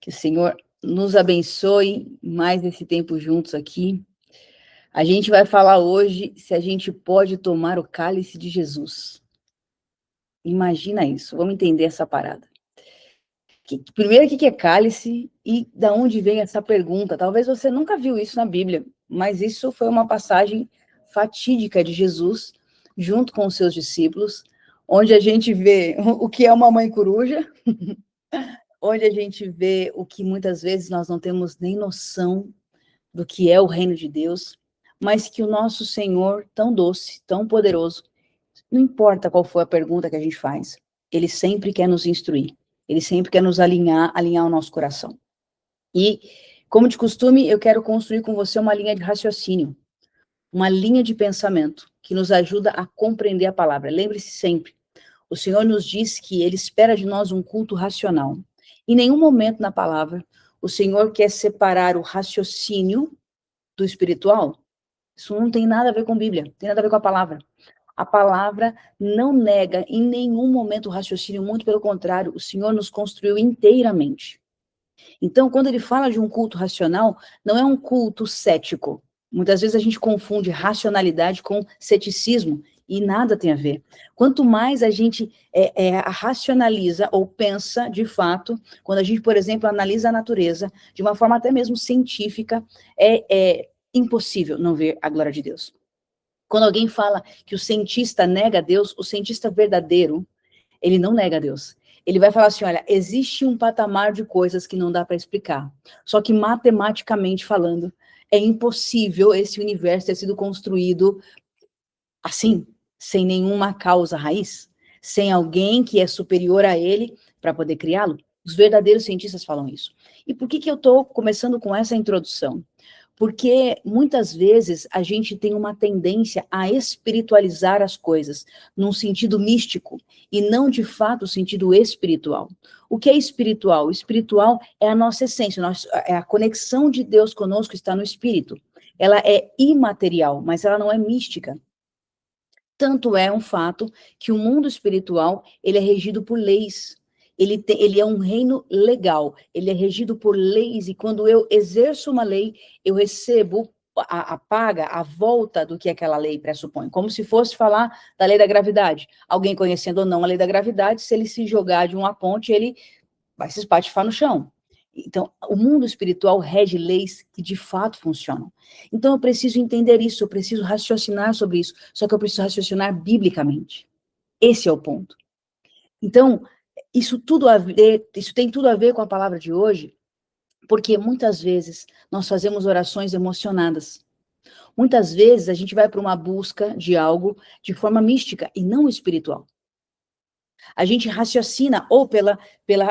Que o Senhor nos abençoe mais esse tempo juntos aqui. A gente vai falar hoje se a gente pode tomar o cálice de Jesus. Imagina isso, vamos entender essa parada. Primeiro, o que é cálice e da onde vem essa pergunta? Talvez você nunca viu isso na Bíblia, mas isso foi uma passagem fatídica de Jesus, junto com os seus discípulos, onde a gente vê o que é uma mãe coruja, onde a gente vê o que muitas vezes nós não temos nem noção do que é o reino de Deus, mas que o nosso Senhor, tão doce, tão poderoso, não importa qual for a pergunta que a gente faz, ele sempre quer nos instruir, ele sempre quer nos alinhar o nosso coração. E, como de costume, eu quero construir com você uma linha de raciocínio, uma linha de pensamento, que nos ajuda a compreender a palavra. Lembre-se sempre, o Senhor nos diz que ele espera de nós um culto racional. Em nenhum momento na palavra, o Senhor quer separar o raciocínio do espiritual. Isso não tem nada a ver com a Bíblia, tem nada a ver com a palavra. A palavra não nega em nenhum momento o raciocínio, muito pelo contrário, o Senhor nos construiu inteiramente. Então, quando ele fala de um culto racional, não é um culto cético. Muitas vezes a gente confunde racionalidade com ceticismo, e nada tem a ver. Quanto mais a gente racionaliza ou pensa, de fato, quando a gente, por exemplo, analisa a natureza, de uma forma até mesmo científica, é impossível não ver a glória de Deus. Quando alguém fala que o cientista nega Deus, o cientista verdadeiro, ele não nega Deus. Ele vai falar assim, olha, existe um patamar de coisas que não dá para explicar. Só que matematicamente falando, é impossível esse universo ter sido construído assim, sem nenhuma causa raiz, sem alguém que é superior a ele para poder criá-lo. Os verdadeiros cientistas falam isso. E por que eu estou começando com essa introdução? Porque muitas vezes a gente tem uma tendência a espiritualizar as coisas num sentido místico e não de fato o sentido espiritual. O que é espiritual? O espiritual é a nossa essência, é a conexão de Deus conosco, está no espírito. Ela é imaterial, mas ela não é mística. Tanto é um fato que o mundo espiritual, ele é regido por leis. Ele é um reino legal, ele é regido por leis, e quando eu exerço uma lei, eu recebo a paga, a volta do que aquela lei pressupõe, como se fosse falar da lei da gravidade. Alguém conhecendo ou não a lei da gravidade, se ele se jogar de uma ponte, ele vai se espatifar no chão. Então, o mundo espiritual rege leis que de fato funcionam. Então, eu preciso entender isso, eu preciso raciocinar sobre isso, só que eu preciso raciocinar biblicamente. Esse é o ponto. Então, isso tem tudo a ver com a palavra de hoje, porque muitas vezes nós fazemos orações emocionadas. Muitas vezes a gente vai para uma busca de algo de forma mística e não espiritual. A gente raciocina ou pela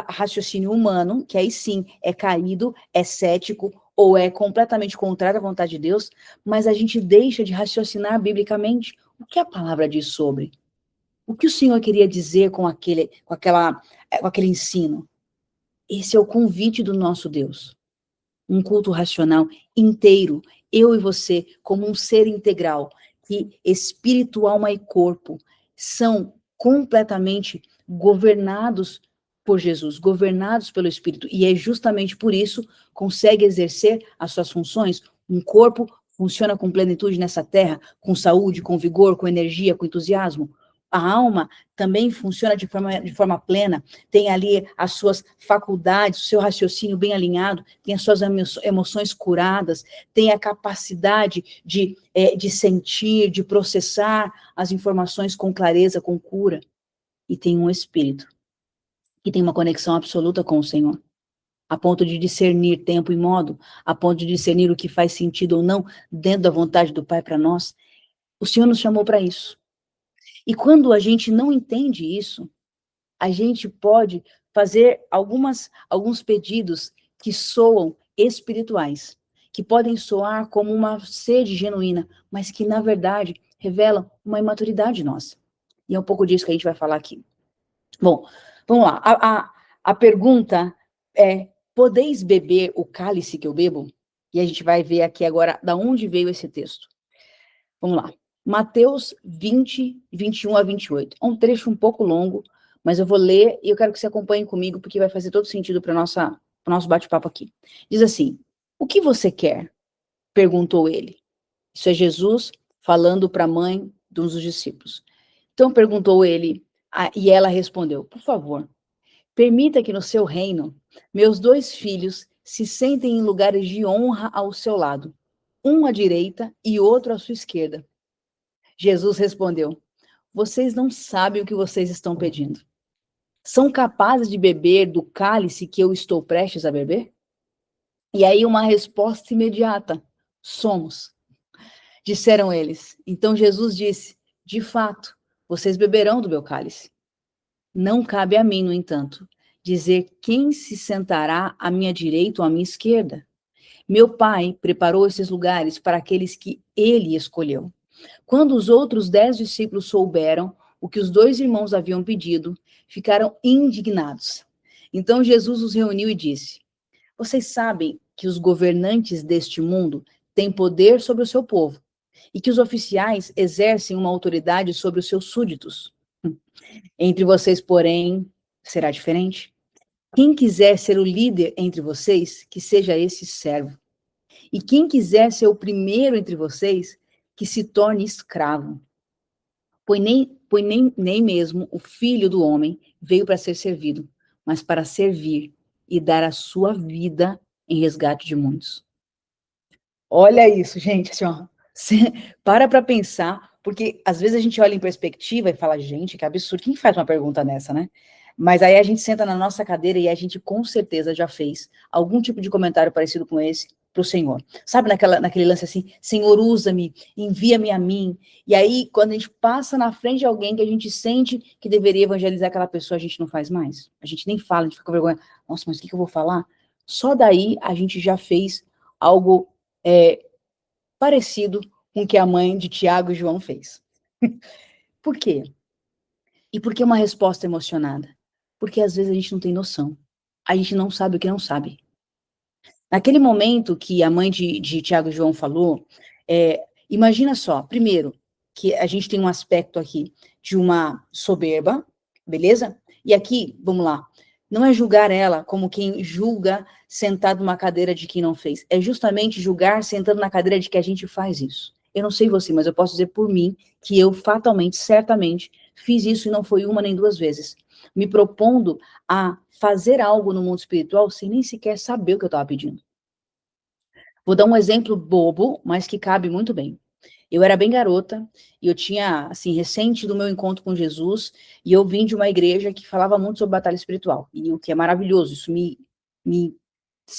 raciocínio humano, que aí sim é caído, é cético, ou é completamente contrário à vontade de Deus, mas a gente deixa de raciocinar biblicamente. O que a palavra diz sobre? O que o Senhor queria dizer com aquele ensino? Esse é o convite do nosso Deus. Um culto racional inteiro, eu e você, como um ser integral, que espírito, alma e corpo são completamente governados por Jesus, governados pelo Espírito, e é justamente por isso consegue exercer as suas funções. Um corpo funciona com plenitude nessa terra, com saúde, com vigor, com energia, com entusiasmo. A alma também funciona de forma plena, tem ali as suas faculdades, o seu raciocínio bem alinhado, tem as suas emoções curadas, tem a capacidade de sentir, de processar as informações com clareza, com cura. E tem um espírito que tem uma conexão absoluta com o Senhor, a ponto de discernir tempo e modo, a ponto de discernir o que faz sentido ou não dentro da vontade do Pai para nós. O Senhor nos chamou para isso. E quando a gente não entende isso, a gente pode fazer alguns pedidos que soam espirituais, que podem soar como uma sede genuína, mas que, na verdade, revelam uma imaturidade nossa. E é um pouco disso que a gente vai falar aqui. Bom, vamos lá. A pergunta é, podeis beber o cálice que eu bebo? E a gente vai ver aqui agora de onde veio esse texto. Vamos lá. Mateus 20, 21 a 28. É um trecho um pouco longo, mas eu vou ler e eu quero que você acompanhe comigo, porque vai fazer todo sentido para o nosso bate-papo aqui. Diz assim: o que você quer? Perguntou ele. Isso é Jesus falando para a mãe de um dos discípulos. Então perguntou ele, e ela respondeu: por favor, permita que no seu reino meus 2 filhos se sentem em lugares de honra ao seu lado, um à direita e outro à sua esquerda. Jesus respondeu: vocês não sabem o que vocês estão pedindo. São capazes de beber do cálice que eu estou prestes a beber? E aí uma resposta imediata: somos. Disseram eles. Então Jesus disse: de fato, vocês beberão do meu cálice. Não cabe a mim, no entanto, dizer quem se sentará à minha direita ou à minha esquerda. Meu Pai preparou esses lugares para aqueles que ele escolheu. Quando os outros 10 discípulos souberam o que os 2 irmãos haviam pedido, ficaram indignados. Então Jesus os reuniu e disse: vocês sabem que os governantes deste mundo têm poder sobre o seu povo e que os oficiais exercem uma autoridade sobre os seus súditos. Entre vocês, porém, será diferente. Quem quiser ser o líder entre vocês, que seja esse servo. E quem quiser ser o primeiro entre vocês, que se torne escravo. Nem mesmo o Filho do Homem veio para ser servido, mas para servir e dar a sua vida em resgate de muitos. Olha isso, gente, assim, ó, para pensar, porque às vezes a gente olha em perspectiva e fala, gente, que absurdo, quem faz uma pergunta nessa, né? Mas aí a gente senta na nossa cadeira e a gente com certeza já fez algum tipo de comentário parecido com esse para o Senhor. Sabe naquele lance assim, Senhor, usa-me, envia-me a mim. E aí, quando a gente passa na frente de alguém que a gente sente que deveria evangelizar aquela pessoa, a gente não faz mais. A gente nem fala, a gente fica com vergonha. Nossa, mas o que eu vou falar? Só daí a gente já fez algo parecido com o que a mãe de Tiago e João fez. Por quê? E por que uma resposta emocionada? Porque às vezes a gente não tem noção. A gente não sabe o que não sabe. Naquele momento que a mãe de Tiago e João falou, imagina só, primeiro, que a gente tem um aspecto aqui de uma soberba, beleza? E aqui, vamos lá, não é julgar ela como quem julga sentado numa cadeira de quem não fez, é justamente julgar sentando na cadeira de que a gente faz isso. Eu não sei você, mas eu posso dizer por mim que eu fatalmente, certamente, fiz isso e não foi uma nem 2 vezes, me propondo a fazer algo no mundo espiritual sem nem sequer saber o que eu estava pedindo. Vou dar um exemplo bobo, mas que cabe muito bem. Eu era bem garota, e eu tinha, assim, recente do meu encontro com Jesus, e eu vim de uma igreja que falava muito sobre batalha espiritual, e o que é maravilhoso, isso me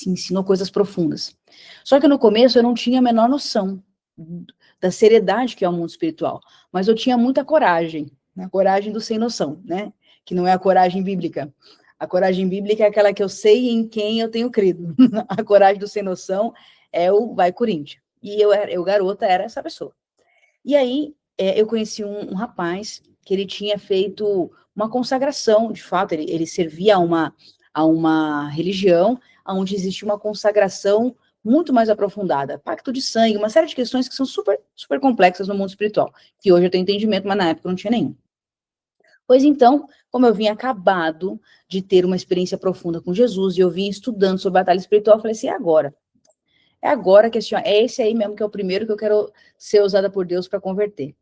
ensinou coisas profundas. Só que no começo eu não tinha a menor noção da seriedade que é o mundo espiritual, mas eu tinha muita coragem, né? Coragem do sem noção, né? Que não é a coragem bíblica. A coragem bíblica é aquela que eu sei em quem eu tenho crido. A coragem do sem noção é o vai Corinthians. E eu garota, era essa pessoa. E aí, eu conheci um rapaz que ele tinha feito uma consagração, de fato, ele servia a uma religião onde existe uma consagração muito mais aprofundada, pacto de sangue, uma série de questões que são super, super complexas no mundo espiritual, que hoje eu tenho entendimento, mas na época não tinha nenhum. Pois então, como eu vim acabado de ter uma experiência profunda com Jesus, e eu vim estudando sobre batalha espiritual, eu falei assim, é agora que é esse aí mesmo que é o primeiro que eu quero ser usada por Deus para converter.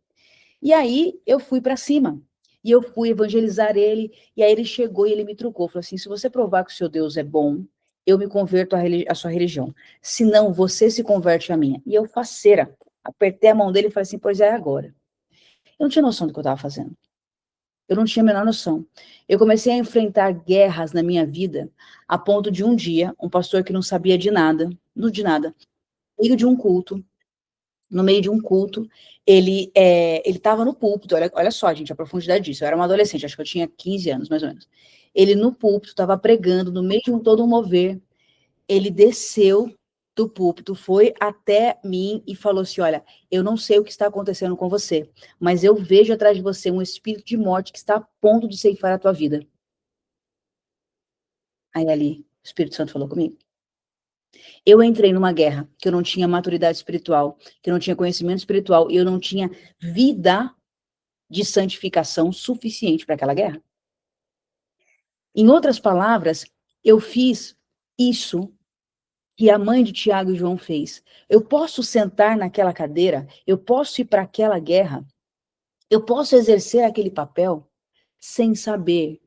E aí eu fui para cima, e eu fui evangelizar ele, e aí ele chegou e ele me trucou, falou assim, se você provar que o seu Deus é bom, eu me converto à sua religião, senão você se converte à minha. E eu faceira, apertei a mão dele e falei assim, pois é agora. Eu não tinha noção do que eu estava fazendo. Eu não tinha a menor noção. Eu comecei a enfrentar guerras na minha vida, a ponto de um dia, um pastor que não sabia de nada, no meio de um culto, ele estava no púlpito, olha só, gente, a profundidade disso, eu era uma adolescente, acho que eu tinha 15 anos, mais ou menos. Ele no púlpito, estava pregando, no meio de todo um mover, ele desceu do púlpito, foi até mim e falou assim, olha, eu não sei o que está acontecendo com você, mas eu vejo atrás de você um espírito de morte que está a ponto de ceifar a tua vida. Aí ali, o Espírito Santo falou comigo. Eu entrei numa guerra que eu não tinha maturidade espiritual, que eu não tinha conhecimento espiritual, e eu não tinha vida de santificação suficiente para aquela guerra. Em outras palavras, eu fiz isso que a mãe de Tiago e João fez. Eu posso sentar naquela cadeira, eu posso ir para aquela guerra, eu posso exercer aquele papel sem saber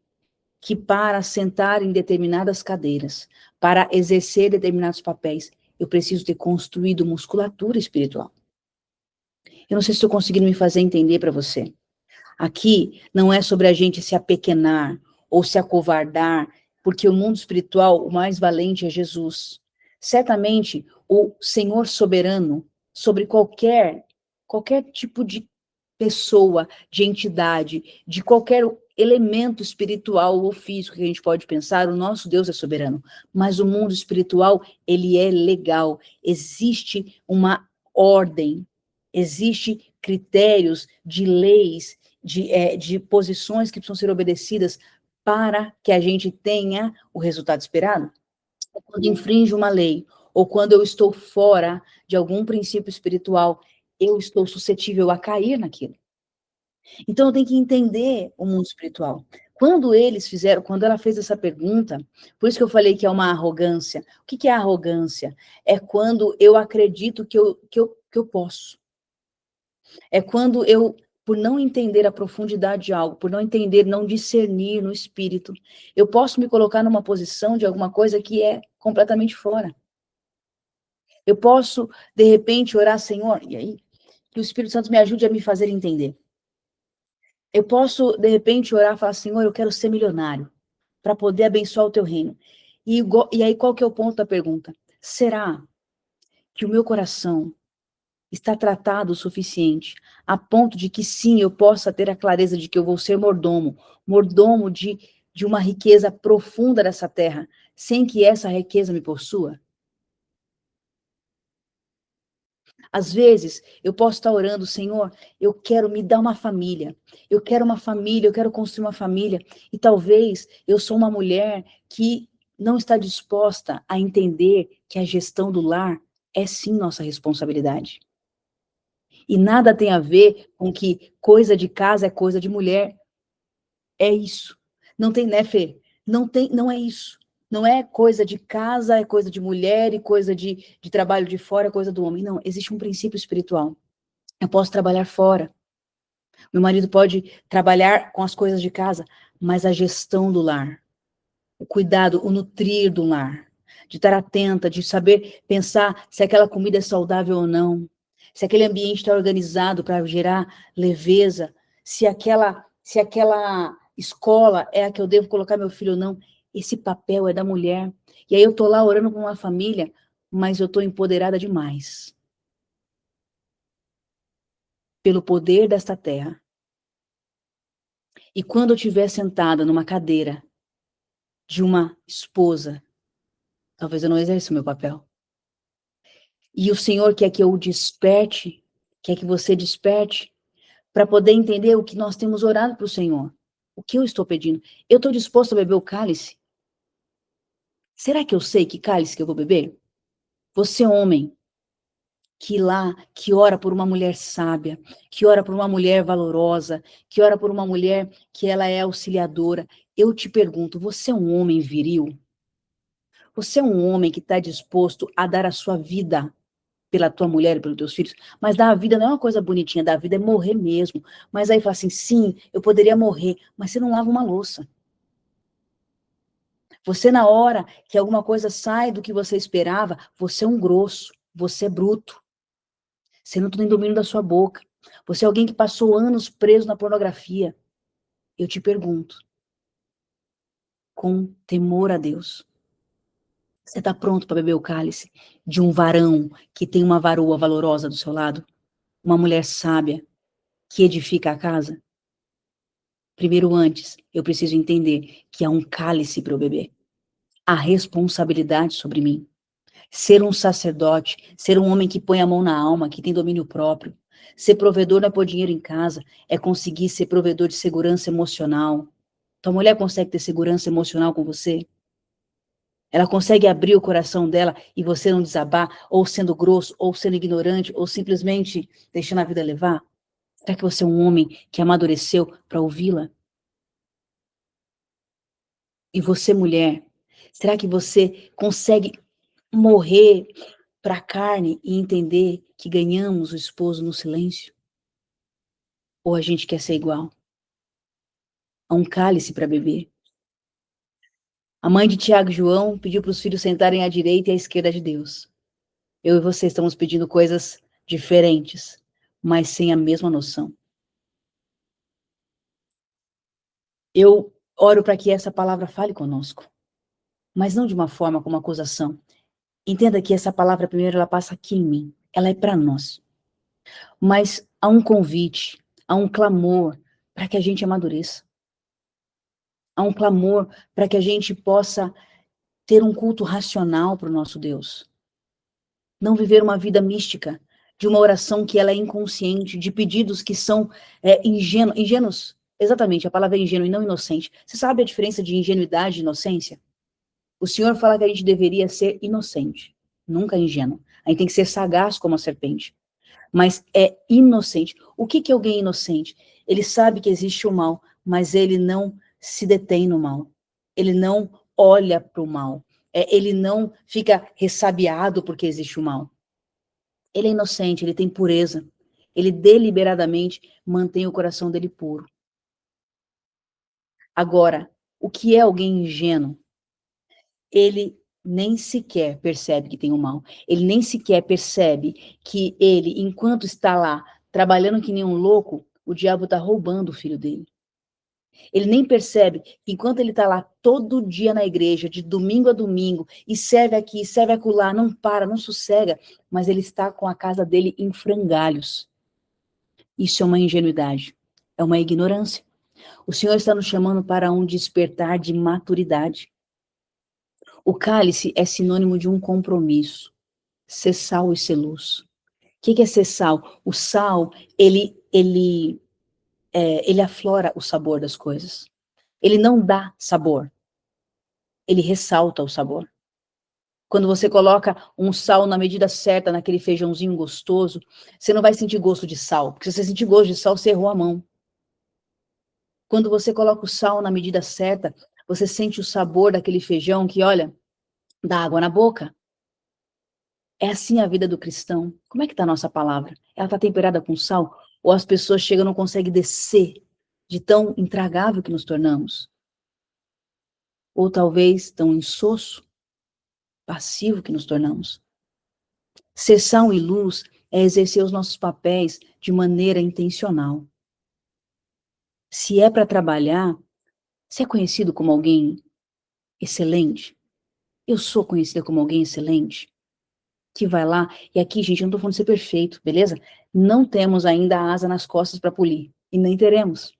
que para sentar em determinadas cadeiras, para exercer determinados papéis, eu preciso ter construído musculatura espiritual. Eu não sei se estou conseguindo me fazer entender para você. Aqui não é sobre a gente se apequenar ou se acovardar, porque o mundo espiritual, o mais valente é Jesus. Certamente, o Senhor soberano sobre qualquer tipo de pessoa, de entidade, de qualquer elemento espiritual ou físico que a gente pode pensar, o nosso Deus é soberano. Mas o mundo espiritual, ele é legal. Existe uma ordem, existe critérios de leis, de posições que precisam ser obedecidas para que a gente tenha o resultado esperado. Quando infringe uma lei, ou quando eu estou fora de algum princípio espiritual, eu estou suscetível a cair naquilo. Então eu tenho que entender o mundo espiritual. Quando ela fez essa pergunta, por isso que eu falei que é uma arrogância. O que é arrogância? É quando eu acredito que eu posso. É quando eu, por não entender a profundidade de algo, por não entender, não discernir no espírito, eu posso me colocar numa posição de alguma coisa que é completamente fora. Eu posso, de repente, orar, Senhor, e aí, que o Espírito Santo me ajude a me fazer entender. Eu posso, de repente, orar e falar, Senhor, eu quero ser milionário, para poder abençoar o teu reino. E aí, qual que é o ponto da pergunta? Será que o meu coração está tratado o suficiente, a ponto de que sim, eu possa ter a clareza de que eu vou ser mordomo de uma riqueza profunda dessa terra, sem que essa riqueza me possua? Às vezes, eu posso estar orando, Senhor, eu quero me dar uma família, eu quero construir uma família, e talvez eu sou uma mulher que não está disposta a entender que a gestão do lar é sim nossa responsabilidade. E nada tem a ver com que coisa de casa é coisa de mulher. É isso. Não tem, né, Fê? Não é isso. Não é coisa de casa, é coisa de mulher, e coisa de trabalho de fora, é coisa do homem. Não, existe um princípio espiritual. Eu posso trabalhar fora. Meu marido pode trabalhar com as coisas de casa, mas a gestão do lar, o cuidado, o nutrir do lar, de estar atenta, de saber pensar se aquela comida é saudável ou não, se aquele ambiente está organizado para gerar leveza, se aquela escola é a que eu devo colocar meu filho ou não. Esse papel é da mulher. E aí eu estou lá orando com uma família, mas eu estou empoderada demais pelo poder desta terra. E quando eu estiver sentada numa cadeira de uma esposa, talvez eu não exerça o meu papel. E o Senhor quer que eu desperte, quer que você desperte, para poder entender o que nós temos orado para o Senhor. O que eu estou pedindo? Eu estou disposto a beber o cálice? Será que eu sei que cálice que eu vou beber? Você, homem, que ora por uma mulher sábia, que ora por uma mulher valorosa, que ora por uma mulher que ela é auxiliadora, eu te pergunto, você é um homem viril? Você é um homem que está disposto a dar a sua vida pela tua mulher e pelos teus filhos? Mas dar a vida não é uma coisa bonitinha, dar a vida é morrer mesmo. Mas aí fala assim, sim, eu poderia morrer, mas você não lava uma louça. Você, na hora que alguma coisa sai do que você esperava, você é um grosso, você é bruto. Você não tem domínio da sua boca. Você é alguém que passou anos preso na pornografia. Eu te pergunto, com temor a Deus, você está pronto para beber o cálice de um varão que tem uma varoa valorosa do seu lado? Uma mulher sábia que edifica a casa? Primeiro, antes, eu preciso entender que há um cálice para eu beber. Há responsabilidade sobre mim. Ser um sacerdote, ser um homem que põe a mão na alma, que tem domínio próprio. Ser provedor não é pôr dinheiro em casa, é conseguir ser provedor de segurança emocional. Tua mulher consegue ter segurança emocional com você? Ela consegue abrir o coração dela e você não desabar, ou sendo grosso, ou sendo ignorante, ou simplesmente deixando a vida levar? Será que você é um homem que amadureceu para ouvi-la? E você, mulher, Será que você consegue morrer para a carne e entender que ganhamos o esposo no silêncio? Ou a gente quer ser igual a um cálice para beber? A mãe de Tiago e João pediu para os filhos sentarem à direita e à esquerda de Deus. Eu e você estamos pedindo coisas diferentes, mas sem a mesma noção. Eu oro para que essa palavra fale conosco, mas não de uma forma como acusação. Entenda que essa palavra, primeiro, ela passa aqui em mim. Ela é para nós. Mas há um convite, há um clamor para que a gente amadureça. Há um clamor para que a gente possa ter um culto racional para o nosso Deus. Não viver uma vida mística, de uma oração que ela é inconsciente, de pedidos que são ingênuos. Exatamente, a palavra é ingênuo e não inocente. Você sabe a diferença de ingenuidade e inocência? O Senhor fala que a gente deveria ser inocente, nunca ingênuo. A gente tem que ser sagaz como a serpente. Mas é inocente. O que é alguém inocente? Ele sabe que existe o mal, mas ele não se detém no mal. Ele não olha para o mal. Ele não fica ressabiado porque existe o mal. Ele é inocente, ele tem pureza. Ele deliberadamente mantém o coração dele puro. Agora, o que é alguém ingênuo? Ele nem sequer percebe que tem o mal. Ele nem sequer percebe que ele, enquanto está lá, trabalhando que nem um louco, o diabo está roubando o filho dele. Ele nem percebe que enquanto ele está lá todo dia na igreja, de domingo a domingo, e serve aqui, serve acolá, não para, não sossega, mas ele está com a casa dele em frangalhos. Isso é uma ingenuidade, é uma ignorância. O Senhor está nos chamando para um despertar de maturidade. O cálice é sinônimo de um compromisso. Ser sal e ser luz. O que é ser sal? O sal, ele aflora o sabor das coisas. Ele não dá sabor. Ele ressalta o sabor. Quando você coloca um sal na medida certa, naquele feijãozinho gostoso, você não vai sentir gosto de sal. Porque se você sentir gosto de sal, você errou a mão. Quando você coloca o sal na medida certa, você sente o sabor daquele feijão que, olha, dá água na boca. É assim a vida do cristão. Como é que está a nossa palavra? Ela está temperada com sal? Ou as pessoas chegam e não conseguem descer de tão intragável que nos tornamos? Ou talvez tão insosso, passivo que nos tornamos? Ser sal e luz é exercer os nossos papéis de maneira intencional. Se é para trabalhar, você é conhecido como alguém excelente? Eu sou conhecida como alguém excelente? Que vai lá, e aqui, gente, eu não estou falando de ser perfeito, beleza? Não temos ainda a asa nas costas para polir, e nem teremos.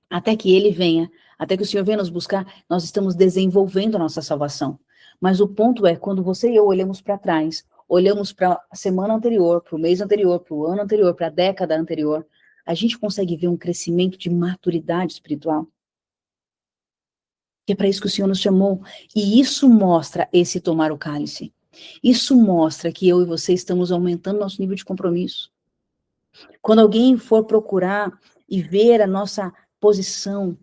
Até que ele venha, até que o Senhor venha nos buscar, nós estamos desenvolvendo a nossa salvação. Mas o ponto é, quando você e eu olhamos para trás, olhamos para a semana anterior, para o mês anterior, para o ano anterior, para a década anterior, a gente consegue ver um crescimento de maturidade espiritual. Que é para isso que o Senhor nos chamou. E isso mostra esse tomar o cálice. Isso mostra que eu e você estamos aumentando nosso nível de compromisso. Quando alguém for procurar e ver a nossa posição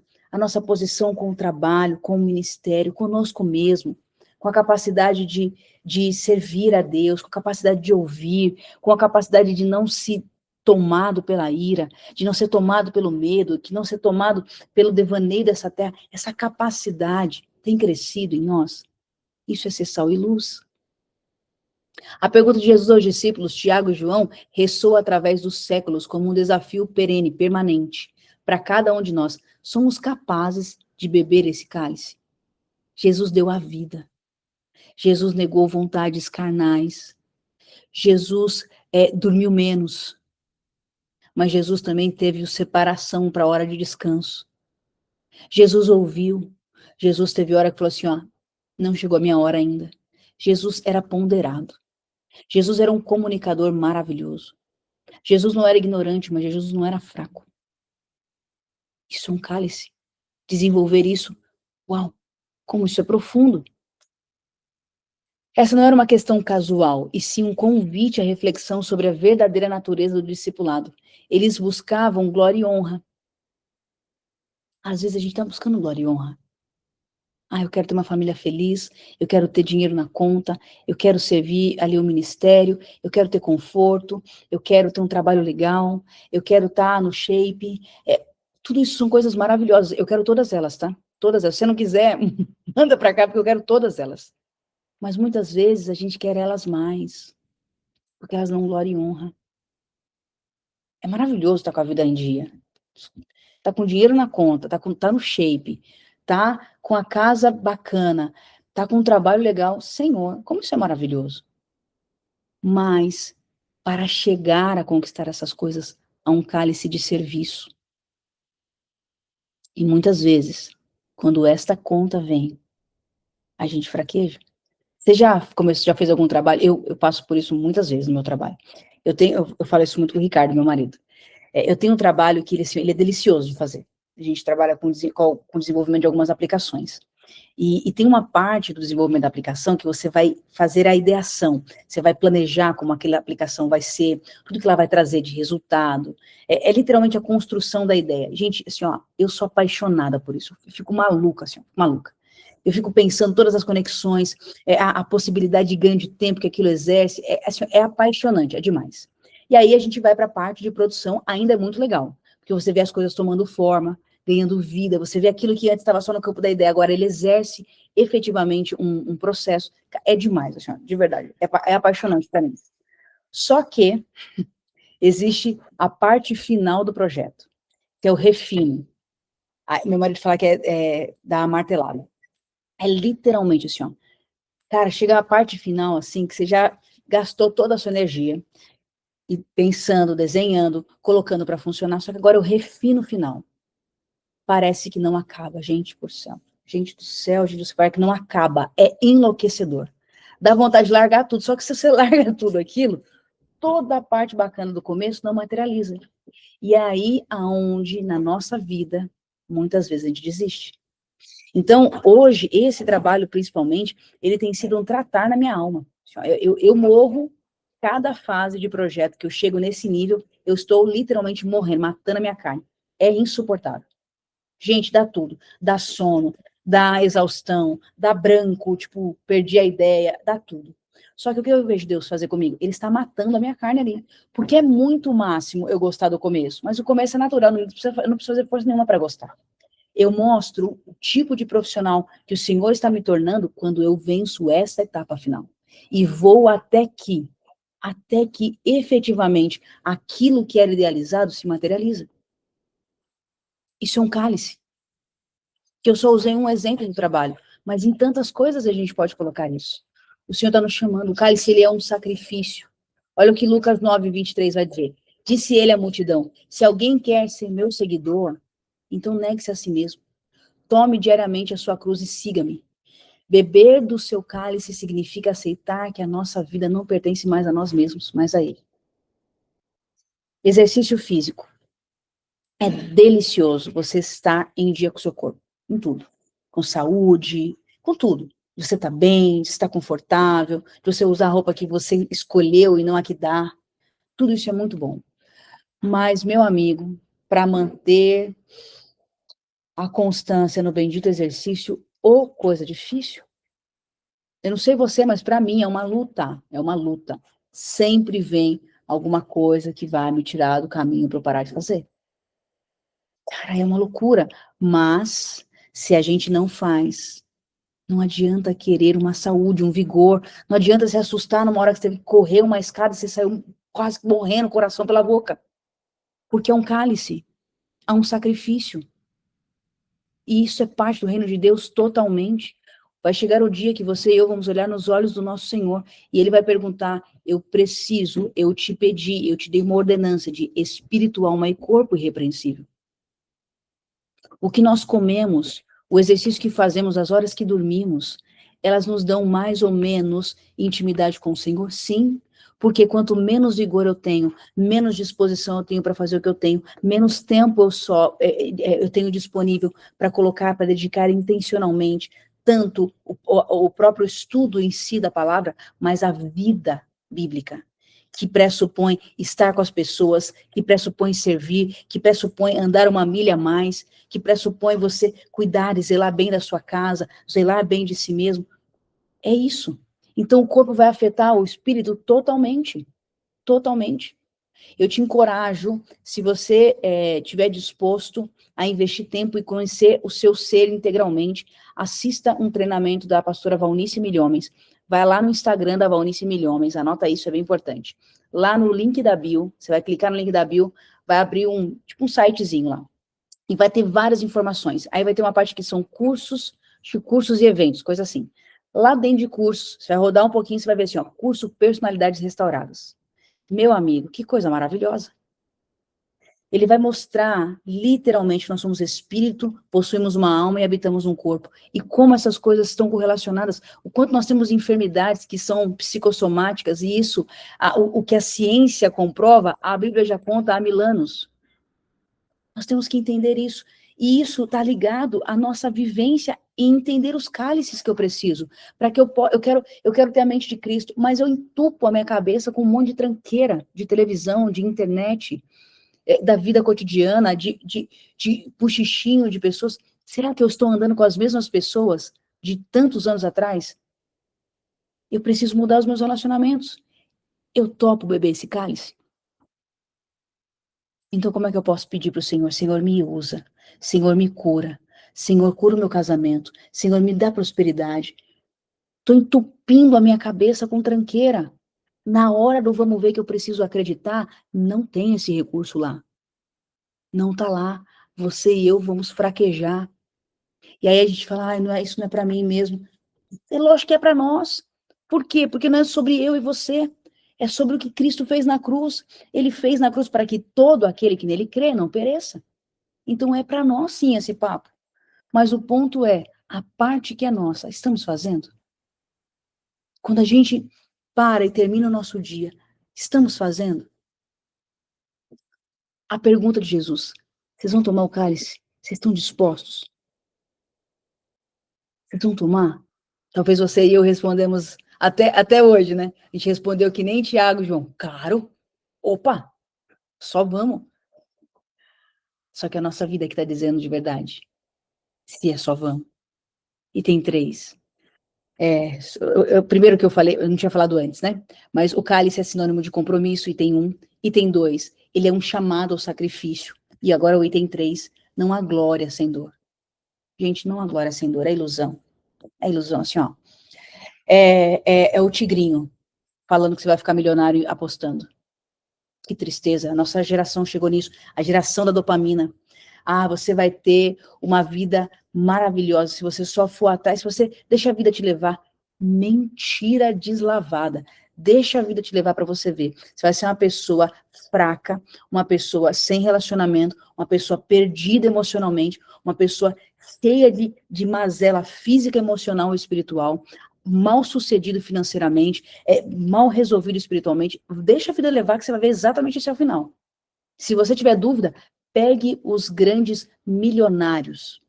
com o trabalho, com o ministério, conosco mesmo, com a capacidade de servir a Deus, com a capacidade de ouvir, com a capacidade de não se tomado pela ira, de não ser tomado pelo medo, de não ser tomado pelo devaneio dessa terra, essa capacidade tem crescido em nós. Isso é ser sal e luz. A pergunta de Jesus aos discípulos, Tiago e João, ressoa através dos séculos como um desafio perene, permanente, para cada um de nós. Somos capazes de beber esse cálice? Jesus deu a vida. Jesus negou vontades carnais. Jesus dormiu menos. Mas Jesus também teve separação para a hora de descanso. Jesus ouviu. Jesus teve hora que falou assim, ó, não chegou a minha hora ainda. Jesus era ponderado. Jesus era um comunicador maravilhoso. Jesus não era ignorante, mas Jesus não era fraco. Isso é um cálice. Desenvolver isso, uau, como isso é profundo. Essa não era uma questão casual, e sim um convite à reflexão sobre a verdadeira natureza do discipulado. Eles buscavam glória e honra. Às vezes a gente está buscando glória e honra. Ah, eu quero ter uma família feliz, eu quero ter dinheiro na conta, eu quero servir ali o ministério, eu quero ter conforto, eu quero ter um trabalho legal, eu quero estar no shape. Tudo isso são coisas maravilhosas. Eu quero todas elas, tá? Todas elas. Se você não quiser, manda para cá, porque eu quero todas elas. Mas muitas vezes a gente quer elas mais, porque elas dão glória e honra. É maravilhoso estar com a vida em dia. Tá com dinheiro na conta, tá no shape, tá com a casa bacana, tá com um trabalho legal. Senhor, como isso é maravilhoso. Mas, para chegar a conquistar essas coisas, há um cálice de serviço. E muitas vezes, quando esta conta vem, a gente fraqueja. Você já fez algum trabalho? Eu passo por isso muitas vezes no meu trabalho. Eu falo isso muito com o Ricardo, meu marido. Eu tenho um trabalho que ele é delicioso de fazer. A gente trabalha com desenvolvimento de algumas aplicações. E tem uma parte do desenvolvimento da aplicação que você vai fazer a ideação, você vai planejar como aquela aplicação vai ser, tudo que ela vai trazer de resultado. É literalmente a construção da ideia. Gente, assim, ó, eu sou apaixonada por isso. Eu fico maluca, assim, ó, maluca. Eu fico pensando todas as conexões, a possibilidade de ganho de tempo que aquilo exerce, assim, é apaixonante, é demais. E aí a gente vai para a parte de produção, ainda é muito legal, porque você vê as coisas tomando forma, ganhando vida, você vê aquilo que antes estava só no campo da ideia, agora ele exerce efetivamente um processo, é demais, assim, de verdade, é apaixonante para mim. Só que existe a parte final do projeto, que é o refino. Meu marido fala que é da martelada. É literalmente assim, ó. Cara, chega a parte final, assim, que você já gastou toda a sua energia, e pensando, desenhando, colocando para funcionar, só que agora eu refino o final. Parece que não acaba, gente por céu. Gente do céu, parece que não acaba. É enlouquecedor. Dá vontade de largar tudo, só que se você larga tudo aquilo, toda a parte bacana do começo não materializa. E é aí aonde, na nossa vida, muitas vezes a gente desiste. Então, hoje, esse trabalho, principalmente, ele tem sido um tratar na minha alma. Eu morro cada fase de projeto que eu chego nesse nível, eu estou literalmente morrendo, matando a minha carne. É insuportável. Gente, dá tudo. Dá sono, dá exaustão, dá branco, tipo, perdi a ideia, dá tudo. Só que o que eu vejo Deus fazer comigo? Ele está matando a minha carne ali. Porque é muito máximo eu gostar do começo. Mas o começo é natural, não precisa fazer força nenhuma para gostar. Eu mostro o tipo de profissional que o Senhor está me tornando quando eu venço essa etapa final. E vou até que efetivamente aquilo que era idealizado se materializa. Isso é um cálice. Que eu só usei um exemplo do trabalho, mas em tantas coisas a gente pode colocar isso. O Senhor está nos chamando, o cálice ele é um sacrifício. Olha o que Lucas 9:23 vai dizer. Disse ele à multidão: se alguém quer ser meu seguidor, então negue-se a si mesmo. Tome diariamente a sua cruz e siga-me. Beber do seu cálice significa aceitar que a nossa vida não pertence mais a nós mesmos, mas a Ele. Exercício físico. É delicioso você estar em dia com o seu corpo, em tudo. Com saúde, com tudo. Você está bem, você está confortável, você usar a roupa que você escolheu e não a que dá. Tudo isso é muito bom. Mas, meu amigo, para manter a constância no bendito exercício, ou coisa difícil, eu não sei você, mas para mim é uma luta, é uma luta. Sempre vem alguma coisa que vai me tirar do caminho para eu parar de fazer. Cara, é uma loucura. Mas, se a gente não faz, não adianta querer uma saúde, um vigor, não adianta se assustar numa hora que você teve que correr uma escada e você saiu quase morrendo, coração pela boca. Porque é um cálice, há um sacrifício. E isso é parte do reino de Deus totalmente. Vai chegar o dia que você e eu vamos olhar nos olhos do nosso Senhor e Ele vai perguntar: eu te pedi, eu te dei uma ordenança de espírito, alma e corpo irrepreensível. O que nós comemos, o exercício que fazemos, as horas que dormimos, elas nos dão mais ou menos intimidade com o Senhor? Sim, porque quanto menos vigor eu tenho, menos disposição eu tenho para fazer o que eu tenho, menos tempo eu tenho disponível para colocar, para dedicar intencionalmente, tanto o próprio estudo em si da palavra, mas a vida bíblica. que pressupõe estar com as pessoas, que pressupõe servir, que pressupõe andar uma milha a mais, que pressupõe você cuidar e zelar bem da sua casa, zelar bem de si mesmo. É isso. Então o corpo vai afetar o espírito totalmente, totalmente. Eu te encorajo, se você estiver disposto a investir tempo e conhecer o seu ser integralmente, assista um treinamento da pastora Valnice Milhomens. Vai lá no Instagram da Valnice Milhomens, anota isso, é bem importante. Lá no link da bio, você vai clicar no link da bio, vai abrir um sitezinho lá. E vai ter várias informações. Aí vai ter uma parte que são cursos e eventos, coisa assim. Lá dentro de cursos, você vai rodar um pouquinho, você vai ver assim, ó, curso Personalidades Restauradas. Meu amigo, que coisa maravilhosa. Ele vai mostrar, literalmente, que nós somos espírito, possuímos uma alma e habitamos um corpo. E como essas coisas estão correlacionadas, o quanto nós temos enfermidades que são psicossomáticas, e isso, o que a ciência comprova, a Bíblia já conta há 1000 anos. Nós temos que entender isso. E isso está ligado à nossa vivência e entender os cálices que eu preciso. Para que eu quero ter a mente de Cristo, mas eu entupo a minha cabeça com um monte de tranqueira, de televisão, de internet, da vida cotidiana, de puxichinho de pessoas. Será que eu estou andando com as mesmas pessoas de tantos anos atrás? Eu preciso mudar os meus relacionamentos. Eu topo beber esse cálice? Então, como é que eu posso pedir para o Senhor? Senhor, me usa. Senhor, me cura. Senhor, cura o meu casamento. Senhor, me dá prosperidade. Estou entupindo a minha cabeça com tranqueira. Na hora do vamos ver que eu preciso acreditar, não tem esse recurso lá. Não está lá. Você e eu vamos fraquejar. E aí a gente fala, isso não é para mim mesmo. É lógico que é para nós. Por quê? Porque não é sobre eu e você. É sobre o que Cristo fez na cruz. Ele fez na cruz para que todo aquele que nele crê não pereça. Então é para nós sim esse papo. Mas o ponto é, a parte que é nossa, estamos fazendo? Quando a gente para e termina o nosso dia, estamos fazendo? A pergunta de Jesus, vocês vão tomar o cálice? Vocês estão dispostos? Vocês vão tomar? Talvez você e eu respondemos até hoje, né? A gente respondeu que nem Tiago e João. Claro. Opa, só vamos. Só que a nossa vida que está dizendo de verdade. Se é só vamos. E tem 3. Primeiro que eu falei, eu não tinha falado antes, né? Mas o cálice é sinônimo de compromisso, item 1. Item 2, ele é um chamado ao sacrifício. E agora o item 3, não há glória sem dor. Gente, não há glória sem dor, é ilusão. É ilusão, assim, ó. É o tigrinho falando que você vai ficar milionário apostando. Que tristeza, a nossa geração chegou nisso, a geração da dopamina. Você vai ter uma vida maravilhosa se você só for atrás, se você deixa a vida te levar. Mentira deslavada. Deixa a vida te levar para você ver. Você vai ser uma pessoa fraca, uma pessoa sem relacionamento, uma pessoa perdida emocionalmente, uma pessoa cheia de mazela física, emocional e espiritual, mal sucedido financeiramente, mal resolvido espiritualmente. Deixa a vida levar que você vai ver exatamente esse é o final. Se você tiver dúvida, pegue os grandes milionários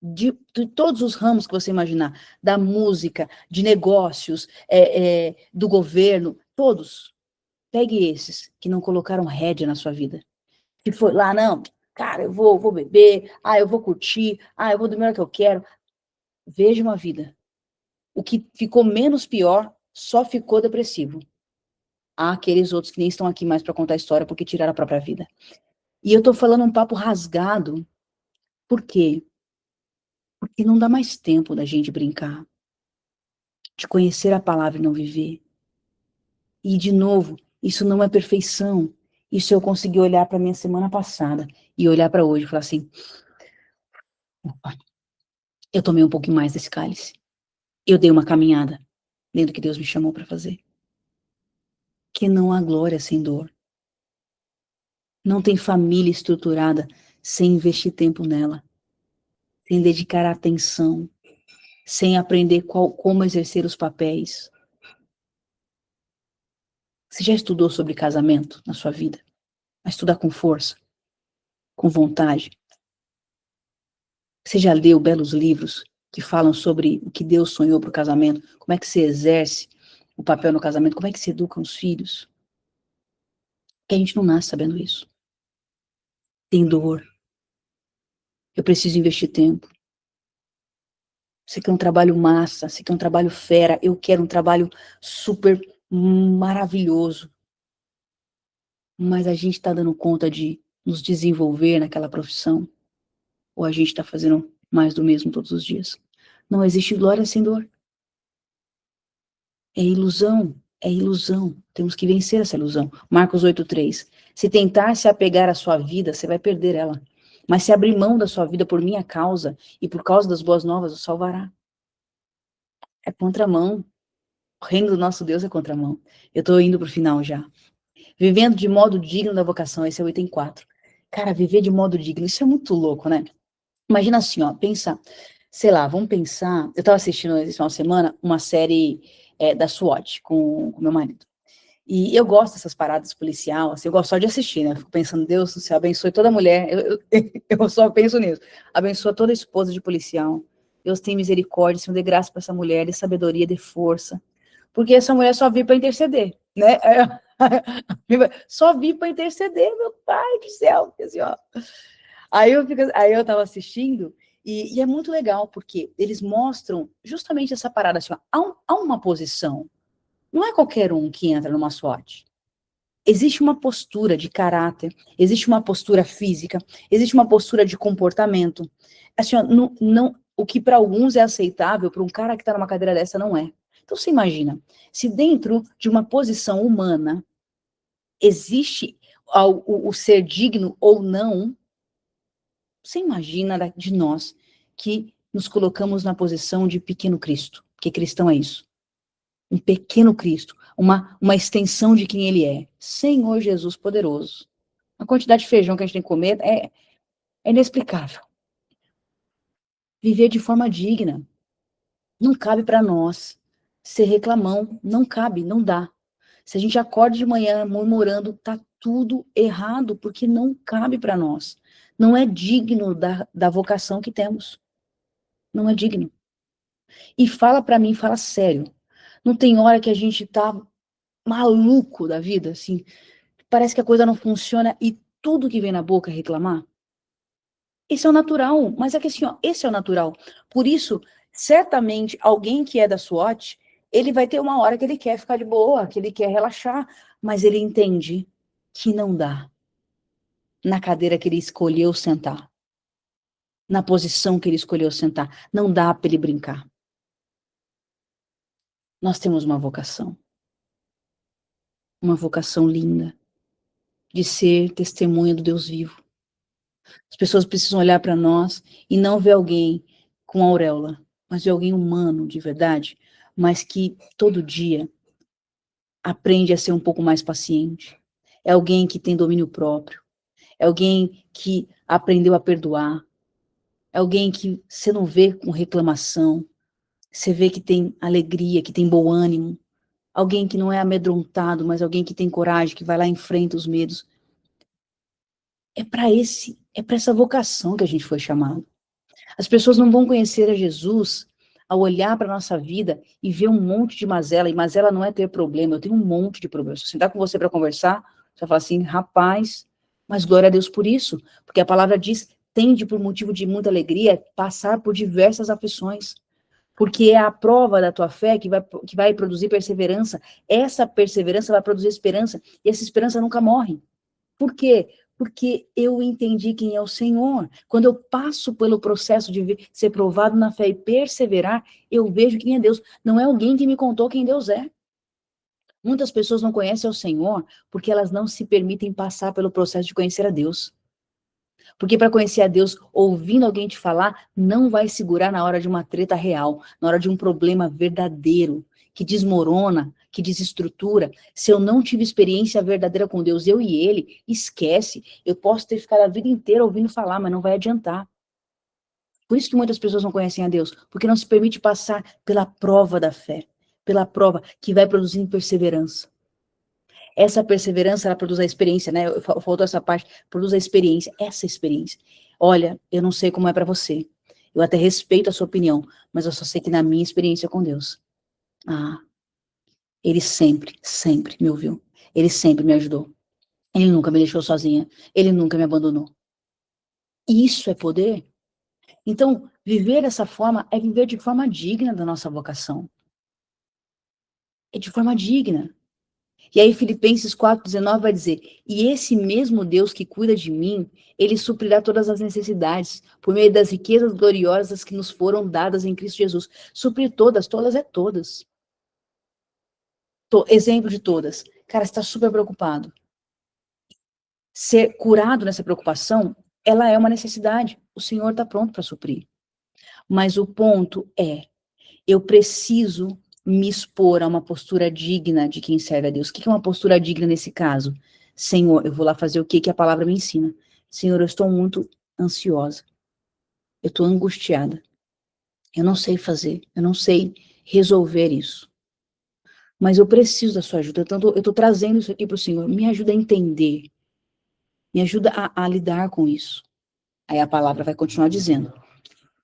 de todos os ramos que você imaginar, da música, de negócios, do governo, todos. Pegue esses que não colocaram rédea na sua vida. Que foi lá, não, cara, eu vou beber, eu vou curtir, eu vou dormir a hora que eu quero. Veja uma vida. O que ficou menos pior só ficou depressivo. Há aqueles outros que nem estão aqui mais para contar a história porque tiraram a própria vida. E eu tô falando um papo rasgado. Por quê? Porque não dá mais tempo da gente brincar, de conhecer a palavra e não viver. E, de novo, isso não é perfeição. Isso eu consegui olhar para minha semana passada e olhar para hoje e falar assim, opa, eu tomei um pouquinho mais desse cálice. Eu dei uma caminhada dentro do que Deus me chamou para fazer. Que não há glória sem dor. Não tem família estruturada sem investir tempo nela, sem dedicar atenção, sem aprender como exercer os papéis. Você já estudou sobre casamento na sua vida? Mas estudar com força, com vontade. Você já leu belos livros que falam sobre o que Deus sonhou para o casamento? Como é que se exerce o papel no casamento, como é que se educam os filhos, que a gente não nasce sabendo isso. Tem dor, eu preciso investir tempo. Você quer um trabalho massa, você quer um trabalho fera, eu quero um trabalho super maravilhoso. Mas a gente está dando conta de nos desenvolver naquela profissão? Ou a gente está fazendo mais do mesmo todos os dias? Não existe glória sem dor. É ilusão, é ilusão. Temos que vencer essa ilusão. Marcos 8:3. Se tentar se apegar à sua vida, você vai perder ela. Mas se abrir mão da sua vida por minha causa e por causa das boas novas, o salvará. É contramão. O reino do nosso Deus é contramão. Eu estou indo para o final já. Vivendo de modo digno da vocação, esse é o item 4. Cara, viver de modo digno, isso é muito louco, né? Imagina assim, ó, pensa, sei lá, vamos pensar, eu tava assistindo esse final de semana uma série da SWAT com meu marido. E eu gosto dessas paradas policial, assim, eu gosto só de assistir, né? Eu fico pensando, Deus do céu, abençoe toda mulher, eu só penso nisso. Abençoa toda esposa de policial. Deus tem misericórdia, Senhor, dê graça para essa mulher, dê sabedoria, dê força. Porque essa mulher só vive para interceder, né? Só vive para interceder, meu pai do céu, assim, ó. Aí eu tava assistindo, e é muito legal, porque eles mostram justamente essa parada, assim, ó, há uma posição, não é qualquer um que entra numa SWAT. Existe uma postura de caráter, existe uma postura física, existe uma postura de comportamento. Assim, ó, o que para alguns é aceitável, para um cara que está numa cadeira dessa não é. Então você imagina, se dentro de uma posição humana existe o ser digno ou não, você imagina de nós que nos colocamos na posição de pequeno Cristo, porque cristão é isso. Um pequeno Cristo, uma extensão de quem ele é. Senhor Jesus poderoso. A quantidade de feijão que a gente tem que comer é inexplicável. Viver de forma digna. Não cabe para nós. Ser reclamão, não cabe, não dá. Se a gente acorda de manhã murmurando, tá tudo errado, porque não cabe para nós. Não é digno da vocação que temos. Não é digno. E fala para mim, fala sério. Não tem hora que a gente tá maluco da vida, assim, parece que a coisa não funciona e tudo que vem na boca é reclamar? Esse é o natural, mas é que assim, ó, esse é o natural. Por isso, certamente, alguém que é da SWAT, ele vai ter uma hora que ele quer ficar de boa, que ele quer relaxar, mas ele entende que não dá na cadeira que ele escolheu sentar, na posição que ele escolheu sentar. Não dá para ele brincar. Nós temos uma vocação linda, de ser testemunha do Deus vivo. As pessoas precisam olhar para nós e não ver alguém com auréola, mas ver alguém humano de verdade, mas que todo dia aprende a ser um pouco mais paciente. É alguém que tem domínio próprio. É alguém que aprendeu a perdoar. É alguém que você não vê com reclamação. Você vê que tem alegria, que tem bom ânimo. Alguém que não é amedrontado, mas alguém que tem coragem, que vai lá e enfrenta os medos. É para essa vocação que a gente foi chamado. As pessoas não vão conhecer a Jesus ao olhar para a nossa vida e ver um monte de mazela, e mazela não é ter problema, eu tenho um monte de problema. Se eu sentar com você para conversar, você vai falar assim, rapaz, mas glória a Deus por isso, porque a palavra diz, tende por motivo de muita alegria passar por diversas aflições, porque é a prova da tua fé que vai produzir perseverança, essa perseverança vai produzir esperança, e essa esperança nunca morre. Por quê? Porque eu entendi quem é o Senhor. Quando eu passo pelo processo de ser provado na fé e perseverar, eu vejo quem é Deus. Não é alguém que me contou quem Deus é. Muitas pessoas não conhecem o Senhor porque elas não se permitem passar pelo processo de conhecer a Deus. Porque para conhecer a Deus, ouvindo alguém te falar, não vai segurar na hora de uma treta real, na hora de um problema verdadeiro, que desmorona, que desestrutura. Se eu não tive experiência verdadeira com Deus, eu e ele, esquece. Eu posso ter ficado a vida inteira ouvindo falar, mas não vai adiantar. Por isso que muitas pessoas não conhecem a Deus, porque não se permite passar pela prova da fé, pela prova que vai produzindo perseverança. Essa perseverança, ela produz a experiência, né? Faltou essa parte, produz a experiência, essa experiência. Olha, eu não sei como é para você. Eu até respeito a sua opinião, mas eu só sei que na minha experiência com Deus. Ah, Ele sempre, sempre me ouviu. Ele sempre me ajudou. Ele nunca me deixou sozinha. Ele nunca me abandonou. Isso é poder? Então, viver dessa forma é viver de forma digna da nossa vocação. É de forma digna. E aí Filipenses 4,19 vai dizer, e esse mesmo Deus que cuida de mim, ele suprirá todas as necessidades, por meio das riquezas gloriosas que nos foram dadas em Cristo Jesus. Suprir todas, todas é todas. Exemplo de todas. Cara, você está super preocupado. Ser curado nessa preocupação, ela é uma necessidade. O Senhor está pronto para suprir. Mas o ponto é, eu preciso me expor a uma postura digna de quem serve a Deus. O que é uma postura digna nesse caso? Senhor, eu vou lá fazer o que a palavra me ensina. Senhor, eu estou muito ansiosa. Eu estou angustiada. Eu não sei fazer. Eu não sei resolver isso. Mas eu preciso da sua ajuda. Então, eu estou trazendo isso aqui para o Senhor. Me ajuda a entender. Me ajuda a lidar com isso. Aí a palavra vai continuar dizendo.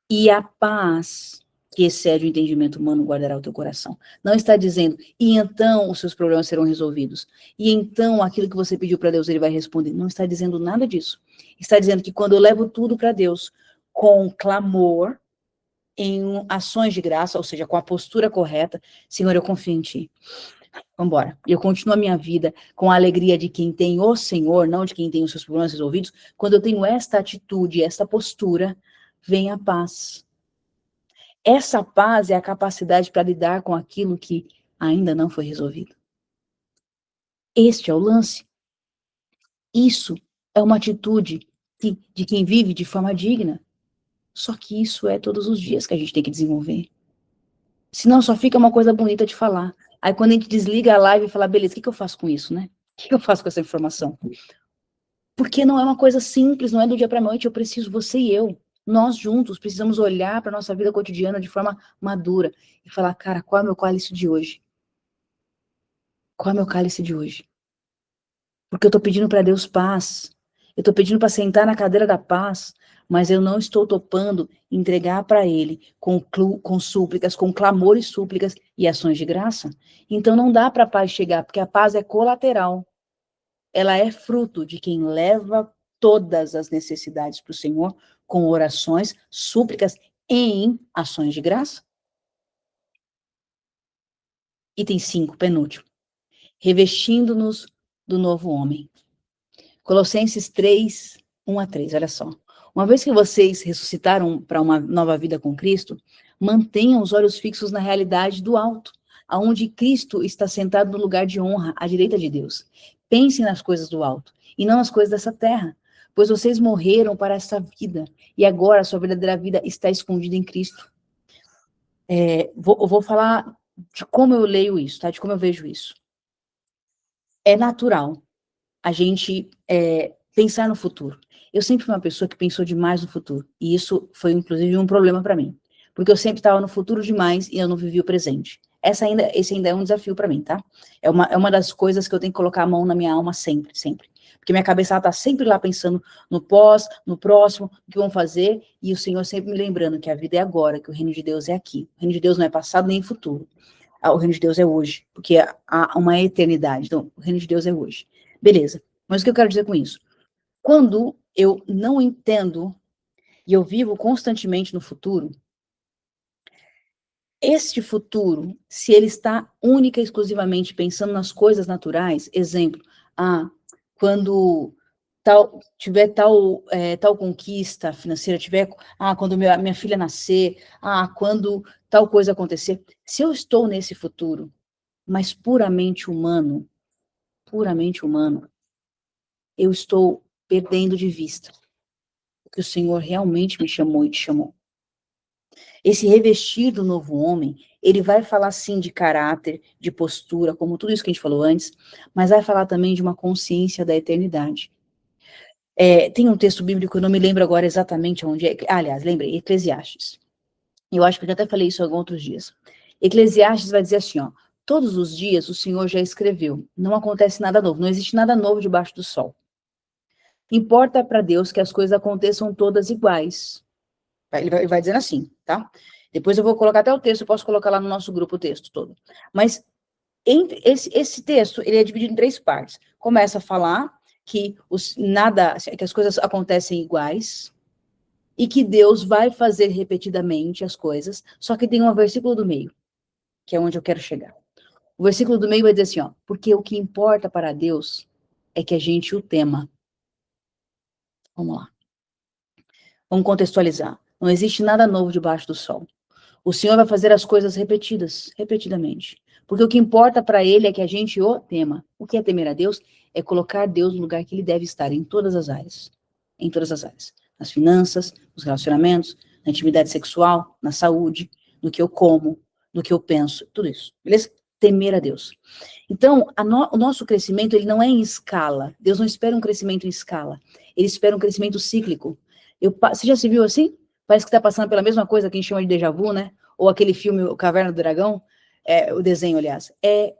E a paz que excede o entendimento humano guardará o teu coração. Não está dizendo, e então os seus problemas serão resolvidos. E então aquilo que você pediu para Deus, ele vai responder. Não está dizendo nada disso. Está dizendo que quando eu levo tudo para Deus com clamor, em ações de graça, ou seja, com a postura correta, Senhor, eu confio em Ti. Vambora. E eu continuo a minha vida com a alegria de quem tem o Senhor, não de quem tem os seus problemas resolvidos. Quando eu tenho esta atitude, esta postura, vem a paz. Essa paz é a capacidade para lidar com aquilo que ainda não foi resolvido. Este é o lance. Isso é uma atitude de quem vive de forma digna. Só que isso é todos os dias que a gente tem que desenvolver. Senão só fica uma coisa bonita de falar. Aí quando a gente desliga a live e fala, beleza, o que eu faço com isso, né? O que eu faço com essa informação? Porque não é uma coisa simples, não é do dia para a noite, eu preciso, você e eu, nós juntos, precisamos olhar para a nossa vida cotidiana de forma madura e falar, cara, qual é o meu cálice de hoje? Qual é o meu cálice de hoje? Porque eu estou pedindo para Deus paz, eu estou pedindo para sentar na cadeira da paz, mas eu não estou topando entregar para Ele com súplicas, com clamor e súplicas e ações de graça. Então não dá para a paz chegar, porque a paz é colateral. Ela é fruto de quem leva todas as necessidades para o Senhor com orações, súplicas em ações de graça. Item 5, penúltimo. Revestindo-nos do novo homem. Colossenses 3, 1 a 3, olha só. Uma vez que vocês ressuscitaram para uma nova vida com Cristo, mantenham os olhos fixos na realidade do alto, aonde Cristo está sentado no lugar de honra, à direita de Deus. Pensem nas coisas do alto, e não nas coisas dessa terra, pois vocês morreram para essa vida, e agora a sua verdadeira vida está escondida em Cristo. Eu vou falar de como eu leio isso, tá? De como eu vejo isso. É natural a gente pensar no futuro. Eu sempre fui uma pessoa que pensou demais no futuro, e isso foi, inclusive, um problema para mim, porque eu sempre estava no futuro demais e eu não vivia o presente. Esse ainda é um desafio para mim, tá? É uma das coisas que eu tenho que colocar a mão na minha alma sempre, sempre. Porque minha cabeça está sempre lá pensando no pós, no próximo, o que vão fazer, e o Senhor sempre me lembrando que a vida é agora, que o reino de Deus é aqui. O reino de Deus não é passado nem futuro. O reino de Deus é hoje, porque há uma eternidade. Então, o reino de Deus é hoje. Beleza. Mas o que eu quero dizer com isso? Quando eu não entendo e eu vivo constantemente no futuro, este futuro, se ele está única e exclusivamente pensando nas coisas naturais, exemplo, quando tiver tal conquista financeira, quando minha filha nascer, quando tal coisa acontecer, se eu estou nesse futuro, mas puramente humano, eu estou perdendo de vista o que o Senhor realmente me chamou e te chamou. Esse revestir do novo homem, ele vai falar sim de caráter, de postura, como tudo isso que a gente falou antes, mas vai falar também de uma consciência da eternidade. Tem um texto bíblico, eu não me lembro agora exatamente onde é, aliás, lembrei, Eclesiastes. Eu acho que eu já até falei isso alguns outros dias. Eclesiastes vai dizer assim, ó, todos os dias o Senhor já escreveu, não acontece nada novo, não existe nada novo debaixo do sol. Importa para Deus que as coisas aconteçam todas iguais. Ele vai dizendo assim, tá? Depois eu vou colocar até o texto, eu posso colocar lá no nosso grupo o texto todo. Mas Esse texto, ele é dividido em 3 partes. Começa a falar que que as coisas acontecem iguais e que Deus vai fazer repetidamente as coisas, só que tem um versículo do meio, que é onde eu quero chegar. O versículo do meio vai dizer assim, ó, porque o que importa para Deus é que a gente o tema. Vamos lá. Vamos contextualizar. Não existe nada novo debaixo do sol. O Senhor vai fazer as coisas repetidamente. Porque o que importa para ele é que a gente o tema. O que é temer a Deus? É colocar Deus no lugar que ele deve estar, em todas as áreas. Em todas as áreas. Nas finanças, nos relacionamentos, na intimidade sexual, na saúde, no que eu como, no que eu penso, tudo isso. Beleza? Temer a Deus. Então, o nosso crescimento, ele não é em escala. Deus não espera um crescimento em escala. Ele espera um crescimento cíclico. Você já se viu assim? Parece que está passando pela mesma coisa que a gente chama de déjà vu, né? Ou aquele filme, O Caverna do Dragão, o desenho, aliás.